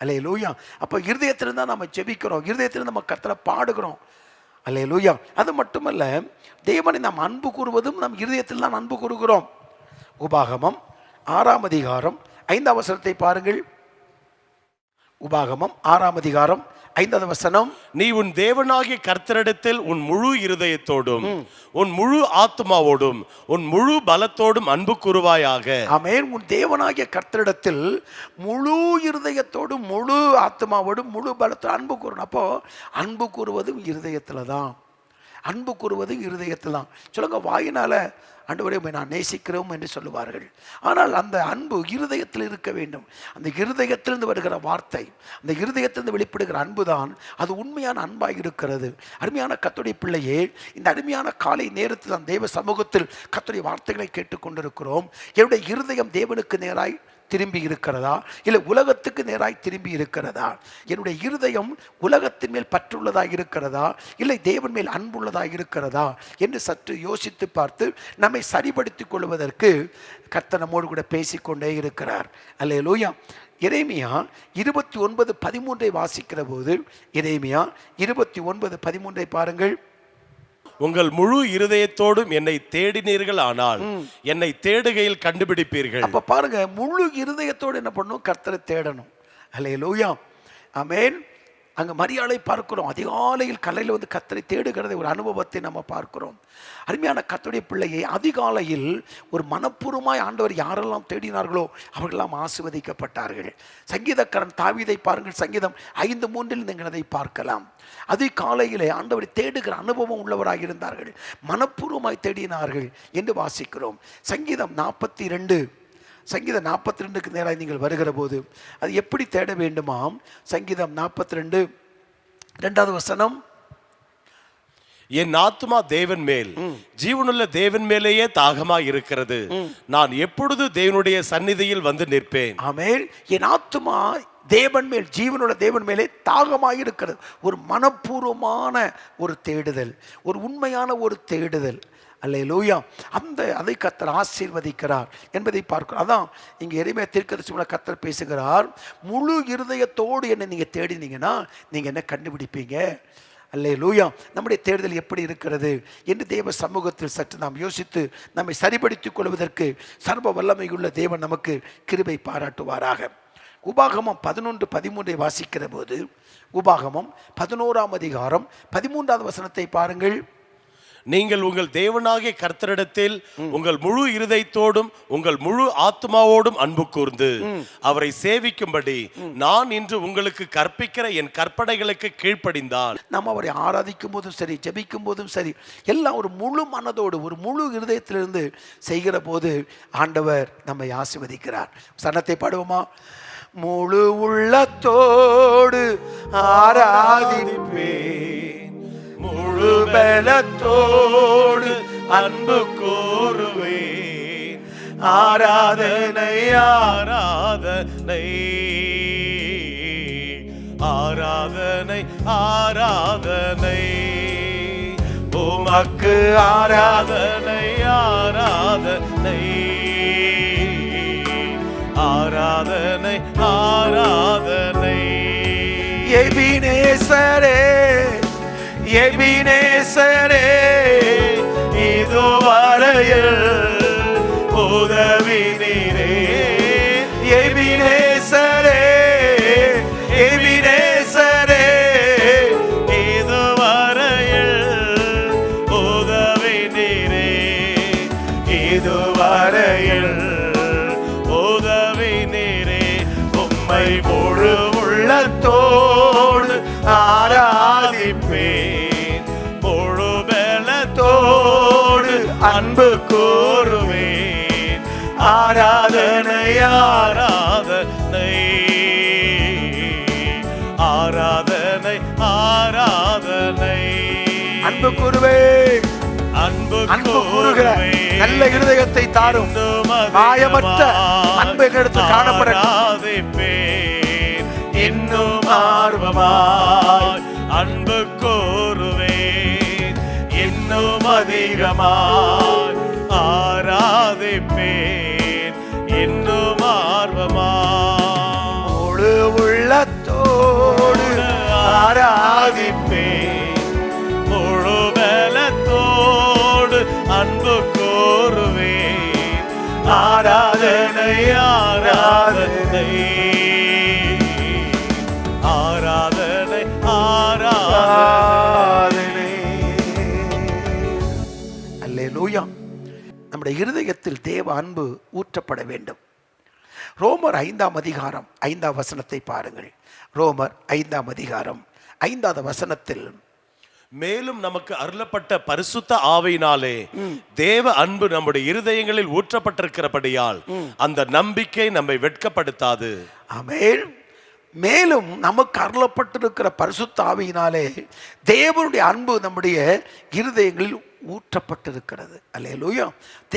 அல்லேலூயா. அப்போ இருதயத்திலிருந்து தான் நம்ம ஜெபிக்கிறோம், இருதயத்திலிருந்து நம்ம கர்த்தரை பாடுகிறோம். அல்லேலூயா. அது மட்டுமல்ல, தேவனை நாம் அன்பு கூறுவதும் நம் இருதயத்தில் தான் அன்பு கூறுகிறோம். உபாகமம் 6ஆம் அதிகாரம் 5ஆம் வசனத்தை பாருங்கள். உபாகமம் 6ஆம் அதிகாரம் 5வது வசனம். நீ உன் தேவனாகிய கர்த்தரிடத்தில் உன் முழு இருதயத்தோடும் உன் முழு ஆத்மாவோடும் உன் முழு பலத்தோடும் அன்பு கூறுவாயாக. ஆமென். உன் தேவனாகிய கர்த்தரிடத்தில் முழு இருதயத்தோடும் முழு ஆத்மாவோடும் முழு பலத்தோடும் அன்பு கூறணும். அப்போ அன்பு கூறுவதும் இருதயத்துல தான், அன்பு கூறுவதும் இருதயத்தில் தான். சொல்லுங்க, வாயினால ஆண்டவரே நான் நேசிக்கிறோம் என்று சொல்லுவார்கள், ஆனால் அந்த அன்பு இருதயத்தில் இருக்க வேண்டும். அந்த இருதயத்திலிருந்து வருகிற வார்த்தை, அந்த இருதயத்திலிருந்து வெளிப்படுகிற அன்பு தான் அது உண்மையான அன்பாக இருக்கிறது. அருமையான கர்த்தருடைய பிள்ளையே, இந்த அருமையான காலை நேரத்தில் அந்த தேவ சமூகத்தில் கர்த்தருடைய வார்த்தைகளை கேட்டுக்கொண்டிருக்கிறோம். என்னுடைய இருதயம் தேவனுக்கு நேராய் திரும்பி இருக்கிறதா, இல்லை உலகத்துக்கு நேராய் திரும்பி இருக்கிறதா? என்னுடைய இருதயம் உலகத்தின் மேல் பற்றுள்ளதா இருக்கிறதா, இல்லை தேவன் மேல் அன்புள்ளதா இருக்கிறதா என்று சற்று யோசித்து பார்த்து நம்மை சரிபடுத்திக் கொள்வதற்கு கர்த்தர் நம்மோடு கூட பேசிக்கொண்டே இருக்கிறார். அல்லேலூயா. எரேமியா 29:13 வாசிக்கிற போது, எரேமியா 29:13 பாருங்கள். உங்கள் முழு இருதயத்தோடும் என்னை தேடினீர்கள் ஆனால் என்னை தேடுகையில் கண்டுபிடிப்பீர்கள். அப்ப பாருங்க, முழு இருதயத்தோடு என்ன பண்ணணும், கர்த்தரை தேடணும். அல்லேலூயா, ஆமென். அங்க மரியாளை பார்க்கிறோம், அதிகாலையில் கலையில் வந்து கர்த்தரை தேடுகிறதை ஒரு அனுபவத்தை நம்ம பார்க்கிறோம். அருமையான கர்த்தருடைய பிள்ளையை, அதிகாலையில் ஒரு மனப்பூர்வமாய் ஆண்டவர் யாரெல்லாம் தேடினார்களோ அவர்களெல்லாம் ஆசீர்வதிக்கப்பட்டார்கள். சங்கீதக்காரன் தாவீதை பாருங்கள், சங்கீதம் 5:3 நீங்கள் அதை பார்க்கலாம். அதிகாலையிலே ஆண்டவரை தேடுகிற அனுபவம் உள்ளவராக இருந்தார்கள், மனப்பூர்வமாய் தேடினார்கள் என்று வாசிக்கிறோம். சங்கீதம் 42க்கு நேராக நீங்கள் வருகிற போது அது எப்படி தேட வேண்டுமாம்? சங்கீதம் 42 2வது வசனம். என் ஆத்துமா தேவன் மேல், ஜீவனுள்ள தேவன் மேலேயே தாகமாய் இருக்கிறது. நான் எப்பொழுது தேவனுடைய சந்நிதியில் வந்து நிற்பேன். ஆமென். என் ஆத்துமா தேவன் மேல், ஜீவனுள்ள தேவன் மேலே தாகமாய் இருக்கிறது. ஒரு மனப்பூர்வமான ஒரு தேடுதல், ஒரு உண்மையான ஒரு தேடுதல். அல்லேலூயா. அதை கர்த்தர் ஆசீர்வதிக்கிறார் என்பதை பார்க்கிறோம். அதான் இங்கே எரேமியா தீர்க்கதரிசியோட கர்த்தர் பேசுகிறார், முழு இருதயத்தோடு என்னை நீங்கள் தேடினீங்கன்னா நீங்கள் என்ன கண்டுபிடிப்பீங்க. அல்லேலூயா. நம்முடைய தேடுதல் எப்படி இருக்கிறது என்று தேவ சமூகத்தில் சற்று நாம் யோசித்து நம்மை சரிபடுத்திக் கொள்வதற்கு சர்வ வல்லமையுள்ள தேவன் நமக்கு கிருபை பாராட்டுவாராக. உபாகமம் 11:13 வாசிக்கிற போது, உபாகமம் 11ஆம் அதிகாரம் 13வது வசனத்தை பாருங்கள். நீங்கள் உங்கள் தேவனாகிய கர்த்தரிடத்தில் உங்கள் முழு இருதயத்தோடும் உங்கள் முழு ஆத்மாவோடும் அன்பு கூர்ந்து அவரை சேவிக்கும்படி நான் இன்று உங்களுக்கு கற்பிக்கிற என் கற்பனைகளுக்கு கீழ்ப்படிந்தால். நாம் அவரை ஆராதிக்கும் போதும் சரி, ஜெபிக்கும் போதும் சரி, எல்லாம் ஒரு முழு மனதோடு ஒரு முழு இருதயத்திலிருந்து செய்கிற போது ஆண்டவர் நம்மை ஆசீர்வதிக்கிறார். சரணத்தை பாடுவோமா? முழு உள்ளத்தோடு ஆராதிப்பேன், முழு பலத்தோடு அன்பு கூறுவேன், ஆராதனை ஆராதனை ஆராதனை ஆராதனை உமக்கு ஆராதனை ஆராதனை ஆராதனை ஆராதனை. எபினேசரே எபினேசரே இதுவரையில் உதவி நீரே. எபினேசரே எபினேசரே இதுவரையில் உதவி நீரே. இதுவரையில் முழு உள்ளத்தோடு ஆராதிப்பேன், முழு பலத்தோடு அன்பு கூறுவேன். ஆராதனை ஆராதனை ஆராதனை ஆராதனை. அன்பு கூறுவேன், அன்பு கூறுகிற நல்ல இருதயத்தை தாரும். மாயமற்ற அன்பை எடுத்து காணப்படட்டும். இன்னும் ஆர்வமாய் அன்பு கூறுவேன், இன்னும் அதிகமாய் ஆராதிப்பேன், இன்னும் ஆர்வமாய் முழு உள்ளத்தோடு ஆராதிப்பேன், முழு பலத்தோடு அன்பு கூறுவேன். ஆராதனை ஆராதனை ஆராதனை ஆராதனை. அல்லேலூயா. நம்முடைய இருதயத்தில் தேவ அன்பு ஊற்றப்பட வேண்டும். ரோமர் 5ஆம் அதிகாரம் 5ஆம் வசனத்தை பாருங்கள். ரோமர் 5ஆம் அதிகாரம் 5வது வசனத்தில், மேலும் நமக்கு அருளப்பட்ட பரிசுத்த ஆவியினாலே தேவ அன்பு நம்முடைய இருதயங்களில் ஊற்றப்பட்டிருக்கிறபடியால் அந்த நம்பிக்கை நம்மை வெட்கப்படுத்தாது. ஆமென். மேலும் நமக்கு அருளப்பட்டிருக்கிற பரிசுத்த ஆவியினாலே தேவனுடைய அன்பு நம்முடைய இருதயங்களில் ஊற்றப்பட்டிருக்கிறது. அல்லேலூயா.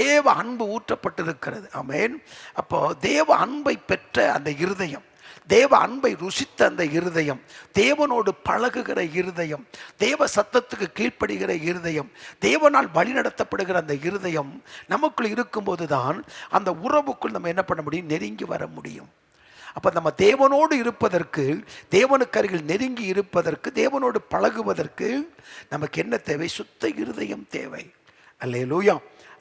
தேவ அன்பு ஊற்றப்பட்டிருக்கிறது. ஆமென். அப்போ தேவ அன்பை பெற்ற அந்த இருதயம், தேவ அன்பை ருசித்த அந்த இருதயம், தேவனோடு பழகுகிற இருதயம், தேவ சத்தத்துக்கு கீழ்ப்படுகிற இருதயம், தேவனால் வழிநடத்தப்படுகிற அந்த இருதயம் நமக்குள் இருக்கும்போது தான் அந்த உறவுக்குள் நம்ம என்ன பண்ண முடியும்? நெருங்கி வர முடியும். அப்போ நம்ம தேவனோடு இருப்பதற்கு, தேவனுக்கு அருகில் நெருங்கி இருப்பதற்கு, தேவனோடு பழகுவதற்கு நமக்கு என்ன தேவை? சுத்த இருதயம் தேவை. அல்லேலூயா.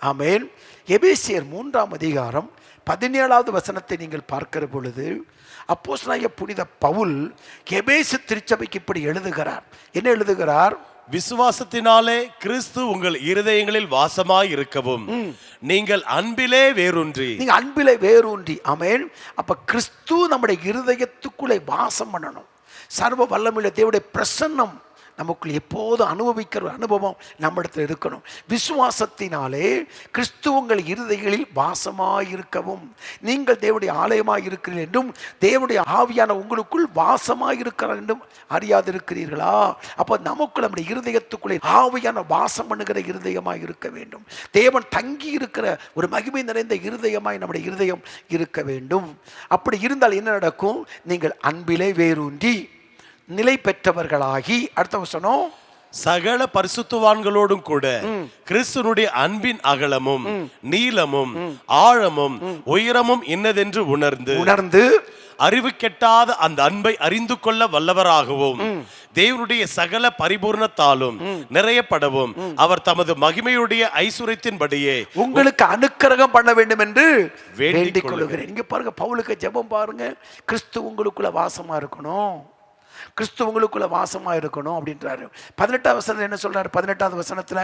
ஆமென். எபேசியர் 3ஆம் அதிகாரம் 17வது வசனத்தை நீங்கள் பார்க்கிற பொழுது அப்போஸ்தலனாகிய புனித பவுல் எபேசு திருச்சபைக்கு இப்படி எழுதுகிறார். என்ன எழுதுகிறார்? விசுவாசத்தினாலே கிறிஸ்து உங்கள் இருதயங்களில் வாசமாய் இருக்கவும் நீங்கள் அன்பிலே வேரூன்றி. நீங்க அன்பிலே வேரூன்றி. ஆமென். அப்ப கிறிஸ்து நம்முடைய இருதயத்துக்குள்ளே வாசம் பண்ணணும். சர்வ வல்லமையுள்ள தேவனுடைய பிரசன்னம் நமக்குள் எப்போதும் அனுபவிக்கிற அனுபவம் நம்மிடத்தில் இருக்கணும். விசுவாசத்தினாலே கிறிஸ்து உங்கள் இருதயங்களில் வாசமாயிருக்கவும் நீங்கள் தேவனுடைய ஆலயமாய் இருக்கிறீர்கள் என்றும் தேவனுடைய ஆவியான உங்களுக்குள் வாசமாயிருக்கிறார் என்றும் அறியாதிருக்கிறீர்களா? அப்போ நமக்குள் நம்முடைய இருதயத்துக்குள்ளே ஆவியான வாசம் பண்ணுகிற இருதயமாய் இருக்க வேண்டும். தேவன் தங்கி இருக்கிற ஒரு மகிமை நிறைந்த இருதயமாய் நம்முடைய இருதயம் இருக்க வேண்டும். அப்படி இருந்தால் என்ன நடக்கும்? நீங்கள் அன்பிலே வேரூன்றி நிலை பெற்றவர்களாகி, அடுத்த வசனம், சகல பரிசுத்தவான்களோடும் கூட கிறிஸ்துனுடைய அன்பின் அகலமும் நீளமும் ஆழமும் உயரமும் இன்னதென்று உணர்ந்து அறிவு கெட்டாத அந்த அன்பை அறிந்து கொள்ள வல்லவராகவும் தேவனுடைய சகல பரிபூர்ணத்தாலும் நிறையப்படவும் அவர் தமது மகிமையுடைய ஐசுரத்தின்படியே உங்களுக்கு அனுக்கிரகம் பண்ண வேண்டும் என்று வேண்டிக் கொள்கிறேன். இங்க பாருங்க, பவுலுக்கு ஜெபம் பாருங்க. கிறிஸ்து உங்களுக்குள்ள வாசமா இருக்கணும், கிறிஸ்து உங்களுக்குள்ள வாசமா இருக்கணும் அப்படின்றாரு. 18வது வசனத்தில் என்ன சொல்றாரு? 18வது வசனத்துல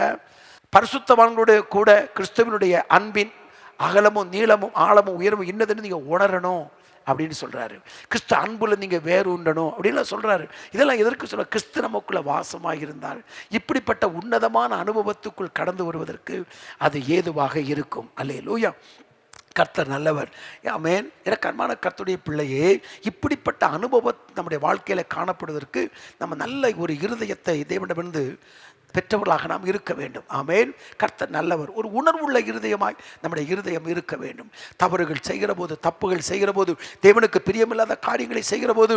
பரிசுத்தவான்களோட கூட கிறிஸ்துவனுடைய அன்பின் அகலமும் நீளமும் ஆழமும் உயரமும் இன்னதுன்னு நீங்க உணரணும் அப்படின்னு சொல்றாரு. கிறிஸ்து அன்புல நீங்க வேரூண்டணும் அப்படின்னு சொல்றாரு. இதெல்லாம் எதற்கு சொல்ற? கிறிஸ்து நமக்குள்ள வாசமாக இருந்தால் இப்படிப்பட்ட உன்னதமான அனுபவத்துக்குள் கடந்து வருவதற்கு அது ஏதுவாக இருக்கும். அல்லேலூயா. கர்த்தர் நல்லவர். ஆமென். எனக்கு அன்பான கர்த்தருடைய பிள்ளையே, இப்படிப்பட்ட அனுபவம் நம்முடைய வாழ்க்கையில காணப்படுவதற்கு நம்ம நல்ல ஒரு இருதயத்தை தேவனிடமிருந்து பெற்றவர்களாக நாம் இருக்க வேண்டும். ஆமென். கர்த்தர் நல்லவர். ஒரு உணர்வுள்ள இருதயமாய் நம்முடைய இருதயம் இருக்க வேண்டும். தவறுகள் செய்கிற போது, தப்புகள் செய்கிற போது, தேவனுக்கு பிரியமில்லாத காரியங்களை செய்கிற போது,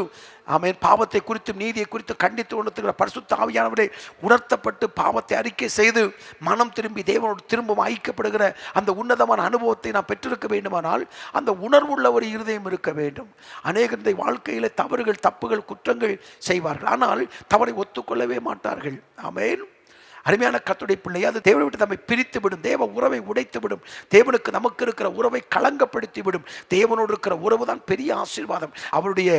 ஆமென், பாவத்தை குறித்தும் நீதியை குறித்தும் கண்டித்து உணர்த்துகிற பரிசுத்த ஆவியானவரை உணர்த்தப்பட்டு பாவத்தை அறிக்கை செய்து மனம் திரும்பி தேவனோடு திரும்பவும் ஐக்கியப்படுகிற அந்த உன்னதமான அனுபவத்தை நாம் பெற்றிருக்க வேண்டுமானால் அந்த உணர்வுள்ள ஒரு இருதயம் இருக்க வேண்டும். அநேகருடைய வாழ்க்கையில் தவறுகள், தப்புகள், குற்றங்கள் செய்வார்கள். ஆனால் தவறை ஒத்துக்கொள்ளவே மாட்டார்கள். ஆமென். அருமையான கர்த்தருடைய பிள்ளையை, அது தேவனை விட்டு நம்மை பிரித்து விடும், தேவ உறவை உடைத்து விடும், தேவனுக்கு நமக்கு இருக்கிற உறவை களங்கப்படுத்தி விடும். தேவனோடு இருக்கிற உறவு தான் பெரிய ஆசீர்வாதம். அவருடைய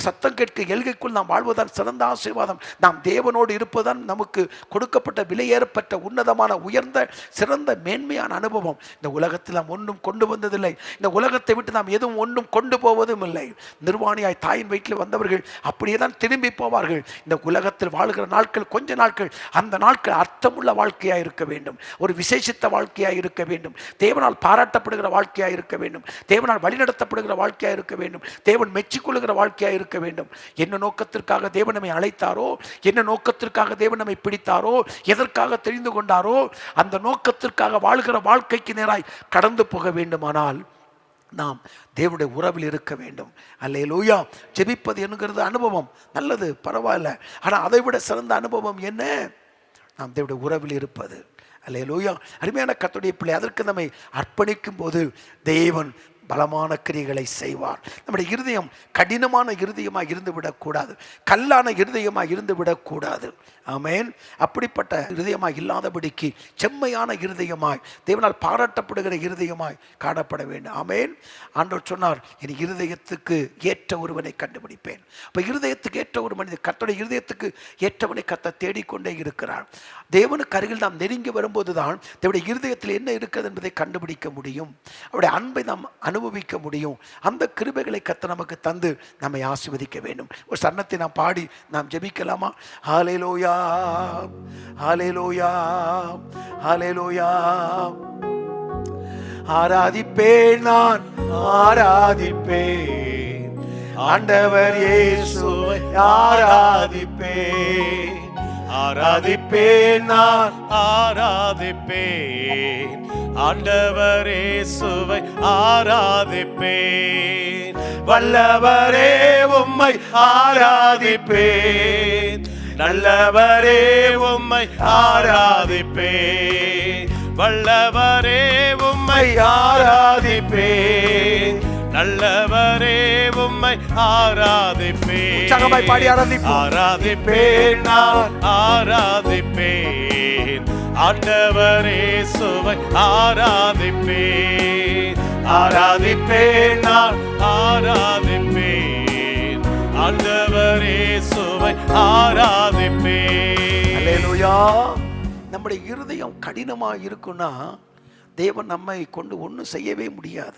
சத்தம் கேட்க எல்கைக்குள் நாம் வாழ்வதுதான் சிறந்த ஆசீர்வாதம். நாம் தேவனோடு இருப்பதுதான் நமக்கு கொடுக்கப்பட்ட விலையேறப்பட்ட உன்னதமான உயர்ந்த சிறந்த மேன்மையான அனுபவம். இந்த உலகத்தில் நாம் ஒன்றும் கொண்டு வந்ததில்லை, இந்த உலகத்தை விட்டு நாம் எதுவும் ஒன்றும் கொண்டு போவதும் இல்லை. நிர்வாணியாய் தாயின் வயிற்றில் வந்தவர்கள் அப்படியே தான் திரும்பி போவார்கள். இந்த உலகத்தில் வாழ்கிற நாட்கள் கொஞ்ச நாட்கள், அந்த நாட்கள் அர்த்தமுள்ள வாழ்க்கையாக இருக்க வேண்டும், ஒரு விசேஷித்த வாழ்க்கையாக இருக்க வேண்டும், தேவனால் பாராட்டப்படுகிற வாழ்க்கையாக இருக்க வேண்டும், தேவனால் வழிநடத்தப்படுகிற வாழ்க்கையாக இருக்க வேண்டும், தேவன் மெச்சிக்கொள்ளுகிற வாழ்க்கையாக இருக்க வேண்டும். என்ன நோக்கத்திற்காக தேவன் நம்மை அழைத்தாரோ, என்ன நோக்கத்திற்காக தேவன் நம்மை பிடித்தாரோ, எதற்காக தெரிந்து கொண்டாரோ, அந்த நோக்கத்திற்காக வாழ்கிற வாழ்க்கைக்கு நேராய் கடந்து போக வேண்டுமானால் நாம் தேவனுடைய உறவில் இருக்க வேண்டும். அல்லேலூயா. ஜெபிப்பது என்கிறது அனுபவம், நல்லது, பரவாயில்ல. ஆனால் அதை விட சிறந்த அனுபவம் என்ன? நாம் தேவனுடைய உறவில் இருப்பது. அல்லேலூயா. அருமையான கர்த்தருடைய பிள்ளை, அதற்கு நம்மை அர்ப்பணிக்கும் போது தேவன் பலமான கிரியைகளை செய்வார். நம்முடைய இருதயம் கடினமான இருதயமாக இருந்து விடக்கூடாது, கல்லான இருதயமாக இருந்து விடக்கூடாது. ஆமென். அப்படிப்பட்ட இருதயமாய் இல்லாதபடிக்கு செம்மையான இருதயமாய், தேவனால் பாராட்டப்படுகிற இருதயமாய் காணப்பட வேண்டும். ஆமென். ஆண்டவர் சொன்னார், என் இருதயத்துக்கு ஏற்ற ஒருவனை கண்டுபிடிப்பேன். இப்போ இருதயத்துக்கு ஏற்ற ஒரு மனிதன், கர்த்தருடைய இருதயத்துக்கு ஏற்றவனை கர்த்தர் தேடிக்கொண்டே இருக்கிறார். தேவனுக்கு அருகில் நாம் நெருங்கி வரும்போது தான் தேவனுடைய இருதயத்தில் என்ன இருக்கிறது என்பதை கண்டுபிடிக்க முடியும், அவருடைய அன்பை நாம் அனுபவிக்க முடியும். அந்த கிருபைகளை கர்த்தர் நமக்கு தந்து நம்மை ஆசீர்வதிக்க வேண்டும். ஒரு சரணத்தை நாம் பாடி நாம் ஜெபிக்கலாமா? ஹல்லேலூயா, ஹல்லேலூயா, ஹல்லேலூயா. ஆராதிப்பேன், நான் ஆராதிப்பேன், ஆண்டவர் இயேசுவை ஆராதிப்பேன், ஆராதிப்பேன், நான் ஆராதிப்பேன், ஆண்டவர் இயேசுவை ஆராதிப்பேன், வல்லவரே உம்மை ஆராதிப்பேன், நல்லவரே உம்மை ஆராதிப்பேன், வல்லவரே உம்மை ஆராதிப்பேன், நல்லவரே உம்மை ஆராதிப்பேன். உற்சாகமாய் பாடி ஆராதிப்போம். ஆராதிப்பேன், நான் ஆராதிப்பேன், ஆண்டவர் இயேசுவை ஆராதிப்பேன், ஆராதிப்பேன், நான் ஆராதிப்பேன், ஆண்டவர் இயேசுவை ஆராதிப்பேன். அல்லேலூயா. நம்முடைய இருதயம் கடினமாக இருக்குன்னா தேவன் நம்மை கொண்டு ஒன்றும் செய்யவே முடியாது.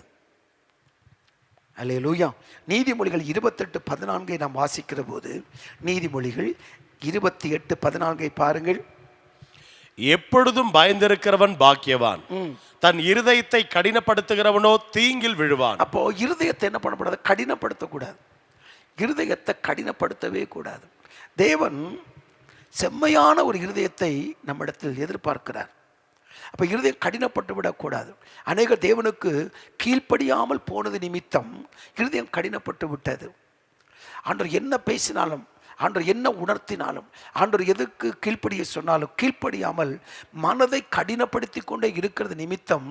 அல்லேலூயா. நீதிமொழிகள் 28:14 நாம் வாசிக்கிற போது, நீதிமொழிகள் 28:14 பாருங்கள். எப்பொழுதும் பயந்திருக்கிறவன் பாக்கியவான், தன் இருதயத்தை கடினப்படுத்துகிறவனோ தீங்கில் விழுவான். அப்போ இருதயத்தை என்ன பண்ணக்கூடாது? கடினப்படுத்தக்கூடாது. இருதயத்தை கடினப்படுத்தவே கூடாது. தேவன் செம்மையான ஒரு இருதயத்தை நம்மிடத்தில் எதிர்பார்க்கிறார். அப்போ இருதயம் கடினப்பட்டு விடக்கூடாது. அநேகர் தேவனுக்கு கீழ்ப்படியாமல் போனது நிமித்தம் இருதயம் கடினப்பட்டு விட்டது. ஆண்டவர் என்ன பேசினாலும், ஆண்டவர் என்ன உணர்த்தினாலும், ஆண்டவர் எதுக்கு கீழ்ப்படிய சொன்னாலும் கீழ்ப்படியாமல் மனதை கடினப்படுத்தி கொண்டே இருக்கிறது நிமித்தம்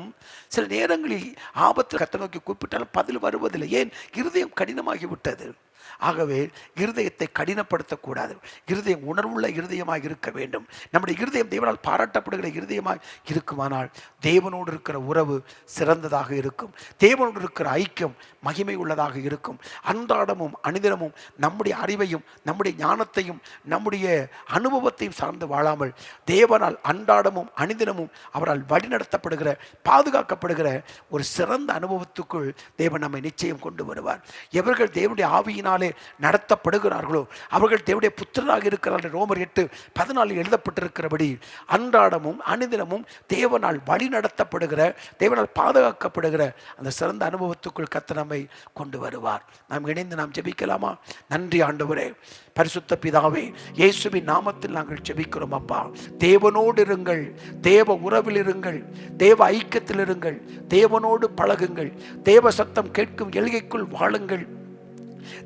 சில நேரங்களில் ஆபத்து கர்த்தரை நோக்கி கூப்பிட்டாலும் பதில் வருவதில்லை. ஏன்? இருதயம் கடினமாகி விட்டது. ஆகவே இருதயத்தை கடினப்படுத்தக்கூடாது. இருதயம் உணர்வுள்ள இருதயமாக இருக்க வேண்டும். நம்முடைய இருதயம் தேவனால் பாராட்டப்படுகிற இருதயமாக இருக்குமானால் தேவனோடு இருக்கிற உறவு சிறந்ததாக இருக்கும், தேவனோடு இருக்கிற ஐக்கியம் மகிமை உள்ளதாக இருக்கும். அன்றாடமும் அனுதினமும் நம்முடைய அறிவையும் நம்முடைய ஞானத்தையும் நம்முடைய அனுபவத்தையும் சார்ந்து வாழாமல் தேவனால் அன்றாடமும் அனுதினமும் அவரால் வழிநடத்தப்படுகிற பாதுகாக்கப்படுகிற ஒரு சிறந்த அனுபவத்துக்குள் தேவன் நம்மை நிச்சயம் கொண்டு வருவார். எவர்கள் தேவனுடைய ஆவியினாலே நடத்தப்படுகிறார்களோ அவர்கள் தேவனுடைய புத்திரராக இருக்கிறார்கள். ரோமர் 8:14 எழுதப்பட்டிருக்கிறபடி அன்றாடமும் அனுதினமும் தேவனால் வழி நடத்தப்படுகிற, தேவனால் பாதுகாக்கப்படுகிற அந்த சிறந்த அனுபவத்துக்குள் கர்த்தர் நம்மை கொண்டு வருவார். நாம் இணைந்து நாம் ஜெபிக்கலாமா? நன்றி ஆண்டவரே, பரிசுத்த பிதாவே, இயேசுவின் நாமத்தில் நாங்கள் ஜெபிக்கிறோம். அப்பா, தேவனோடு இருங்கள், தேவ உறவில் இருங்கள், தேவ ஐக்கியத்தில் இருங்கள், தேவனோடு பழகுங்கள், தேவ சத்தம் கேட்கும் எல்கைக்குள் வாழுங்கள்.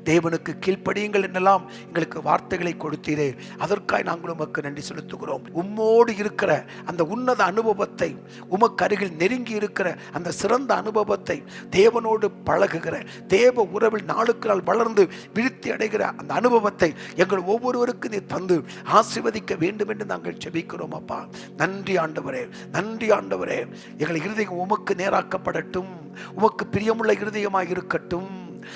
தேவனுக்கு கீழ்ப்படியுங்கள் என்னெல்லாம் எங்களுக்கு வார்த்தைகளை கொடுத்தீரே, அதற்காய் நாங்கள் உமக்கு நன்றி செலுத்துகிறோம். உம்மோடு இருக்கிற அந்த உன்னத அனுபவத்தை, உமக்கு அருகில் நெருங்கி இருக்கிற அந்த சிறந்த அனுபவத்தை, தேவனோடு பழகுகிற தேவ உறவில் நாளுக்கு நாள் வளர்ந்து விருத்தி அடைகிற அந்த அனுபவத்தை எங்கள் ஒவ்வொருவருக்கும் நீ தந்து ஆசீர்வதிக்க வேண்டும் என்று நாங்கள் ஜெபிக்கிறோம் அப்பா. நன்றி ஆண்டவரே, நன்றி ஆண்டவரே. எங்கள் இருதயம் உமக்கு நேராக்கப்படட்டும், உமக்கு பிரியமுள்ள இருதயமாக இருக்கட்டும்,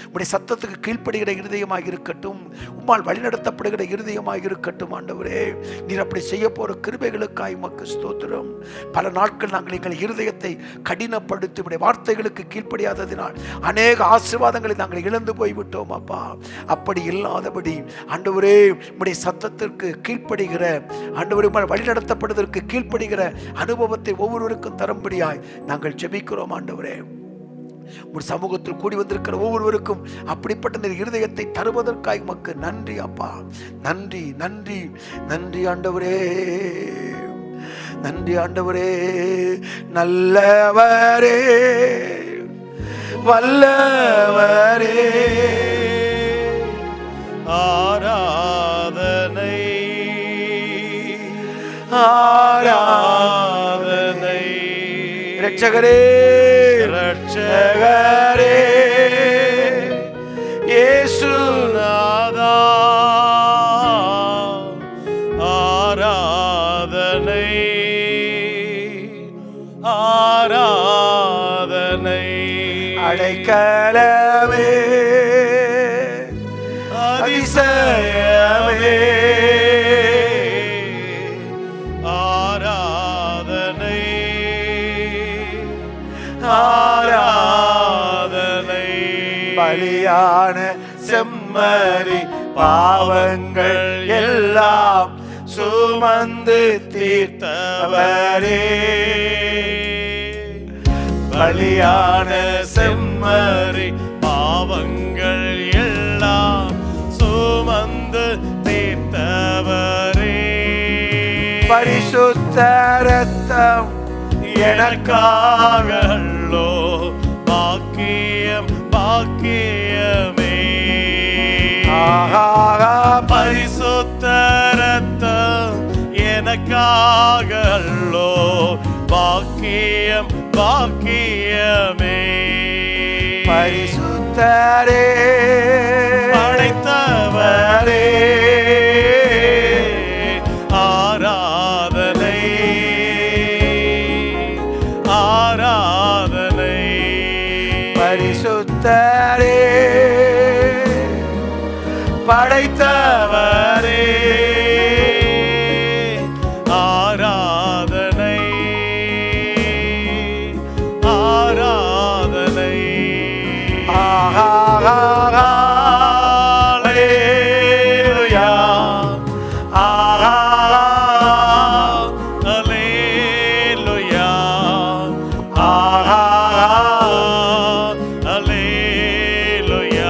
உம்முடைய சத்தத்துக்கு கீழ்ப்படுகிற இருதயமாக இருக்கட்டும், உம்மால் வழிநடத்தப்படுகிற இருதயமாக இருக்கட்டும். ஆண்டவரே, நீர் அப்படி செய்ய போற கிருபைகளுக்காய் உமக்கு ஸ்தோத்திரம். பல நாட்கள் நாங்கள் எங்கள் இருதயத்தை கடினப்படுத்தி உம்முடைய வார்த்தைகளுக்கு கீழ்ப்படியாததினால் அநேக ஆசீர்வாதங்களை நாங்கள் இழந்து போய்விட்டோம் அப்பா. அப்படி இல்லாதபடி ஆண்டவரே, உம்முடைய சத்தத்திற்கு கீழ்ப்படுகிற, ஆண்டவரே உம்மால் வழிநடத்தப்படுவதற்கு கீழ்ப்படுகிற அனுபவத்தை ஒவ்வொருவருக்கும் தரும்படியாய் நாங்கள் ஜெபிக்கிறோம் ஆண்டவரே. ஒரு சமூகத்தில் கூடி வந்திருக்கிற ஒவ்வொருவருக்கும் அப்படிப்பட்ட இருதயத்தை தருவதற்காக உமக்கு நன்றி அப்பா. நன்றி நன்றி நன்றி ஆண்டவரே, நன்றி ஆண்டவரே. நல்லவரே, வல்லவரே, ஆராதனை ஆராதனை. இரட்சகரே, இரட்சகரே, இயேசுநாதா, ஆராதனை ஆராதனை. அடைக்கலமே, அதிசயமே, ஆராதனை ஆராதனை. பலியான செம்மறி பாவங்கள் எல்லாம் சுமந்து தீர்த்தவரே, பலியான செம்மறி பாவங்கள் எல்லாம் சுமந்து தீர்த்தவரே, பரிசுத்த இரத்தம் எனக்காகல்லோ பாக்கியம் பாக்கியமே. பரிசுத்த இரத்தம் எனக்காகல்லோ பாக்கியம் பாக்கியமே. பரிசுத்தரே, படைத்தவரே, ஆராதனை ஆராதனை. பரிசுத்தரே, படைத்தவரே, ஆராதனை ஆராதனை. ஹல்லேலூயா, ஹல்லேலூயா, ஹல்லேலூயா,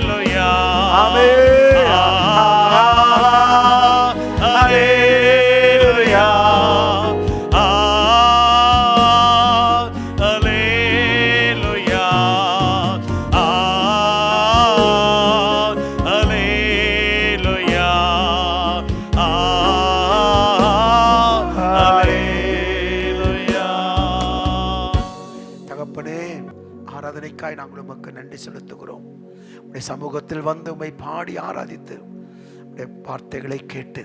ஹல்லேலூயா. ஆமென். ஹல்லேலூயா, ஹல்லேலூயா, ஹல்லேலூயா, ஹல்லேலூயா. தகப்பனே, ஆராதனைக்காய் நாங்கள் உமக்கு நன்றி செலுத்துகிறோம். உடைய சமூகத்தில் வந்து உம்மை பாடி ஆராதித்து உடைய வார்த்தைகளை கேட்டு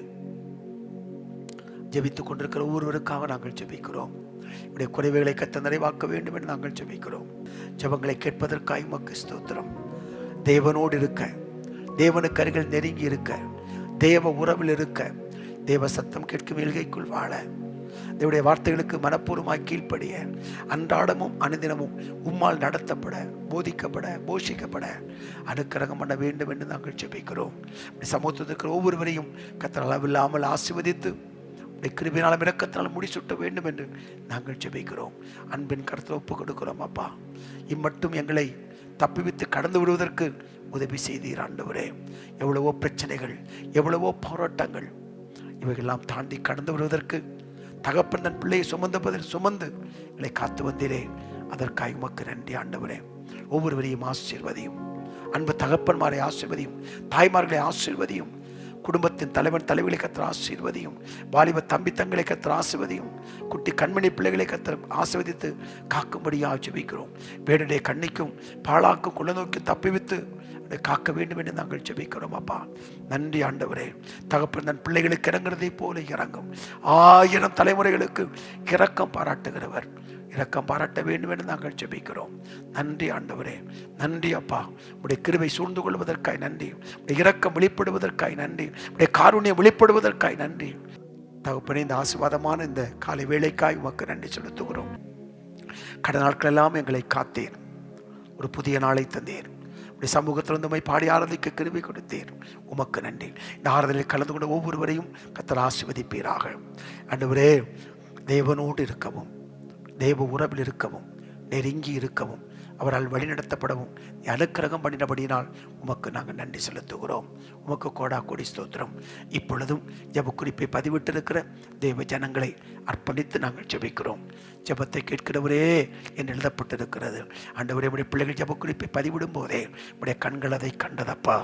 ஜெபித்துக் கொண்டிருக்கிற ஒவ்வொருவருக்காக நாங்கள் ஜெபிக்கிறோம். உடைய குறைவுகளை கத்த நிறைவாக்க வேண்டும் என்று நாங்கள் ஜெபிக்கிறோம். ஜெபங்களை கேட்பதற்காய் உமக்கு ஸ்தோத்திரம். தேவனோடு இருக்க, தேவனுக்கு அருகில் நெருங்கி இருக்க, தேவ உறவில் இருக்க, தேவ சத்தம் கேட்கும் எல்கைக்குள் வாழ, தேவனுடைய வார்த்தைகளுக்கு மனப்பூர்வமாய் கீழ்ப்படிய, அன்றாடமும் அனுதினமும் உம்மால் நடத்தப்பட, போதிக்கப்பட, போஷிக்கப்பட அனுக்கிரகம் பண்ண வேண்டும் என்று நாங்கள் ஜெபிக்கிறோம். சமூகத்திற்கு ஒவ்வொருவரையும் கர்த்தர் அளவில்லாமல் ஆசீர்வதித்து கிருபையினாலும் இரக்கத்தினாலும் முடிசூட்ட வேண்டும் என்று நாங்கள் ஜெபிக்கிறோம். அன்பின் கருத்தில் ஒப்பு கொடுக்கிறோம் அப்பா. இம்மட்டும் எங்களை தப்பிவித்து கடந்து விடுவதற்கு உதவி செய்தீர் ஆண்டவரே. எவ்வளவோ பிரச்சனைகள், எவ்வளவோ போராட்டங்கள், இவைகளெல்லாம் தாண்டி கடந்து விடுவதற்கு தகப்பன் தன் பிள்ளையை சுமந்து எங்களை காத்து வந்தீரே. அதற்காக உமக்கு நன்றி ஆண்டவரே. ஒவ்வொருவரையும் ஆசீர்வதியும். அன்பு தகப்பன்மாரை ஆசீர்வதியும். தாய்மார்களை ஆசீர்வதியும். குடும்பத்தின் தலைவன் தலைவிகளை கத்தர் ஆசீர்வதியும். வாலிப தம்பி தங்களை கத்தர் ஆசீர்வதியும். குட்டி கண்மணி பிள்ளைகளை கத்தர் ஆசீர்வதித்து காக்கும்படியாக ஜெபிக்கிறோம். வேடடைய கண்ணிக்கும் பாழாக்கும் குள்ள நோக்கி தப்பிவித்து அதை காக்க வேண்டும் என்று நாங்கள் ஜெபிக்கிறோம். அப்பா நன்றி ஆண்டவரே. தகப்பன் தன் பிள்ளைகளுக்கு இறங்குறதை போல இறங்கும். 1000 தலைமுறைகளுக்கு இரக்கம் பாராட்டுகிறவர். இரக்கம் பாராட்ட வேண்டும் என்று நாங்கள் ஜெபிக்கிறோம். நன்றி ஆண்டவரே. நன்றி அப்பா. உடைய கிருபை சூழ்ந்து கொள்வதற்காய் நன்றி. உடைய இரக்கம் வெளிப்படுவதற்காய் நன்றி. உடைய காருண்யம் வெளிப்படுவதற்காய் நன்றி. தகப்பனே, இந்த ஆசீர்வாதமான இந்த காலை வேளைக்காய் உமக்கு நன்றி செலுத்துகிறோம். கடந்த நாட்கள் எல்லாம் எங்களை காத்தீர். ஒரு புதிய நாளை தந்தீர். உடைய சமூகத்திலிருந்து உம்மை பாடி ஆராதிக்க கிருபை கொடுத்தீர். உமக்கு நன்றி. இந்த ஆராதனையில் கலந்து கொண்ட ஒவ்வொருவரையும் கர்த்தர் ஆசீர்வதிப்பீராக. ஆண்டவரே, தேவனோடு இருக்கவும், தேவ உறவில் இருக்கவும், நெருங்கி இருக்கவும், அவரால் வழிநடத்தப்படவும் அனுக்கிரகம் பண்ணினபடியினால் உமக்கு நாங்கள் நன்றி செலுத்துகிறோம். உமக்கு கோடா கோடி ஸ்தோத்திரம். இப்பொழுதும் ஜெப குறிப்பை பதிவிட்டிருக்கிற தேவ ஜனங்களை அர்ப்பணித்து நாங்கள் ஜெபிக்கிறோம். ஜெபத்தை கேட்கிறவரே என்று எழுதப்பட்டிருக்கிறது. ஆண்டவரே, உடைய பிள்ளைகள் ஜெப குறிப்பை பதிவிடும் போதே உடைய கண்கள் அதை கண்டதப்பா.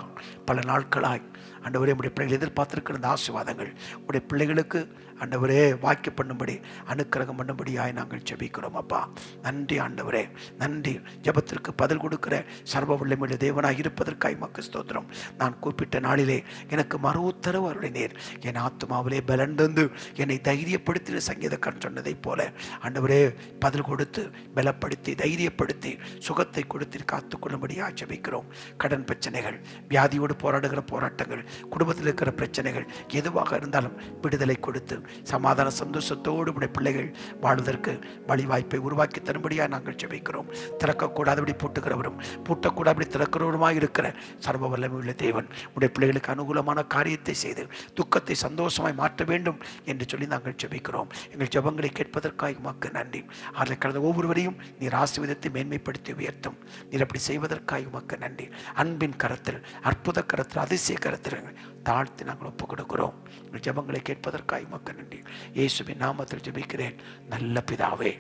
பல நாட்களாய் ஆண்டவரே, உடைய பிள்ளைகள் எதிர்பார்த்திருக்கிற இந்த ஆசீர்வாதங்கள் உடைய பிள்ளைகளுக்கு ஆண்டவரே வாக்கிய பண்ணும்படி அனுக்கிரகம் பண்ணும்படியாய் நாங்கள் ஜெபிக்கிறோம். அப்பா நன்றி ஆண்டவரே. நன்றி. ஜெபத்திற்கு பதில் கொடுக்கிற சர்வ வல்லமையுள்ள தேவனாய் இருப்பதற்காய் உமக்கு ஸ்தோத்திரம். நான் கூப்பிட்ட நாளிலே எனக்கு மறு உத்தரவு அருளினீர். என் ஆத்துமாவிலே பலன் தந்து என்னை தைரியப்படுத்தின சங்கீதக்காரன் சொன்னதைப் போல ஆண்டவரே பதில் கொடுத்து பலப்படுத்தி தைரியப்படுத்தி சுகத்தை கொடுத்து காத்துக்கொள்ளும்படியாக ஜெபிக்கிறோம். கடன் பிரச்சனைகள், வியாதியோடு போராடுகிற போராட்டங்கள், குடும்பத்தில் இருக்கிற பிரச்சனைகள் எதுவாக இருந்தாலும் விடுதலை கொடுத்து சமாதான சந்தோஷத்தோடு உடைய பிள்ளைகள் வாழ்வதற்கு வழி வாய்ப்பை உருவாக்கி தரும்படியாக நாங்கள் ஜெபிக்கிறோம். திறக்கக்கூடாதபடி பூட்டுகிறவரும் பூட்டக்கூடாதபடி திறக்கிறவருமாய் இருக்கிற சர்வ வல்லமையுள்ள தேவன் உடைய பிள்ளைகளுக்கு அனுகூலமான காரியத்தை செய்து துக்கத்தை சந்தோஷமாய் மாற்ற வேண்டும் என்று சொல்லி நாங்கள் ஜெபிக்கிறோம். எங்கள் ஜெபங்களை கேட்பதற்காக உமக்கு நன்றி. அதில் கடந்த ஒவ்வொருவரையும் நீர் ஆசீர்வாதத்தை மேன்மைப்படுத்தி உயர்த்தும். நீர் அப்படி செய்வதற்காக உமக்கு நன்றி. அன்பின் கரத்தில், அற்புத கரத்தில், அதிசய கரத்தில் தாழ்த்தி நாங்கள் ஒப்புக் கொடுக்கிறோம். எங்கள் ஜெபங்களை கேட்பதற்காக உமக்கு நன்றி. இயேசுவின் நாமத்தில் ஜெபிக்கிறேன் நல்ல பிதாவே.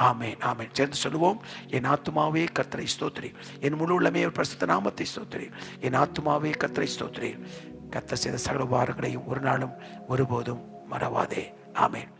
ஆமென், ஆமென். சேர்ந்து சொல்லுவோம். என் ஆத்துமாவே கர்த்தரை ஸ்தோத்திரி, என் முழு உள்ளமே பரிசுத்த நாமத்தை ஸ்தோத்திரி. என் ஆத்துமாவே கர்த்தரை ஸ்தோத்திரி. கர்த்தர் செய்த சகல உபகாரங்களையும் ஒரு நாளும் ஒருபோதும் மறவாதே. ஆமென்.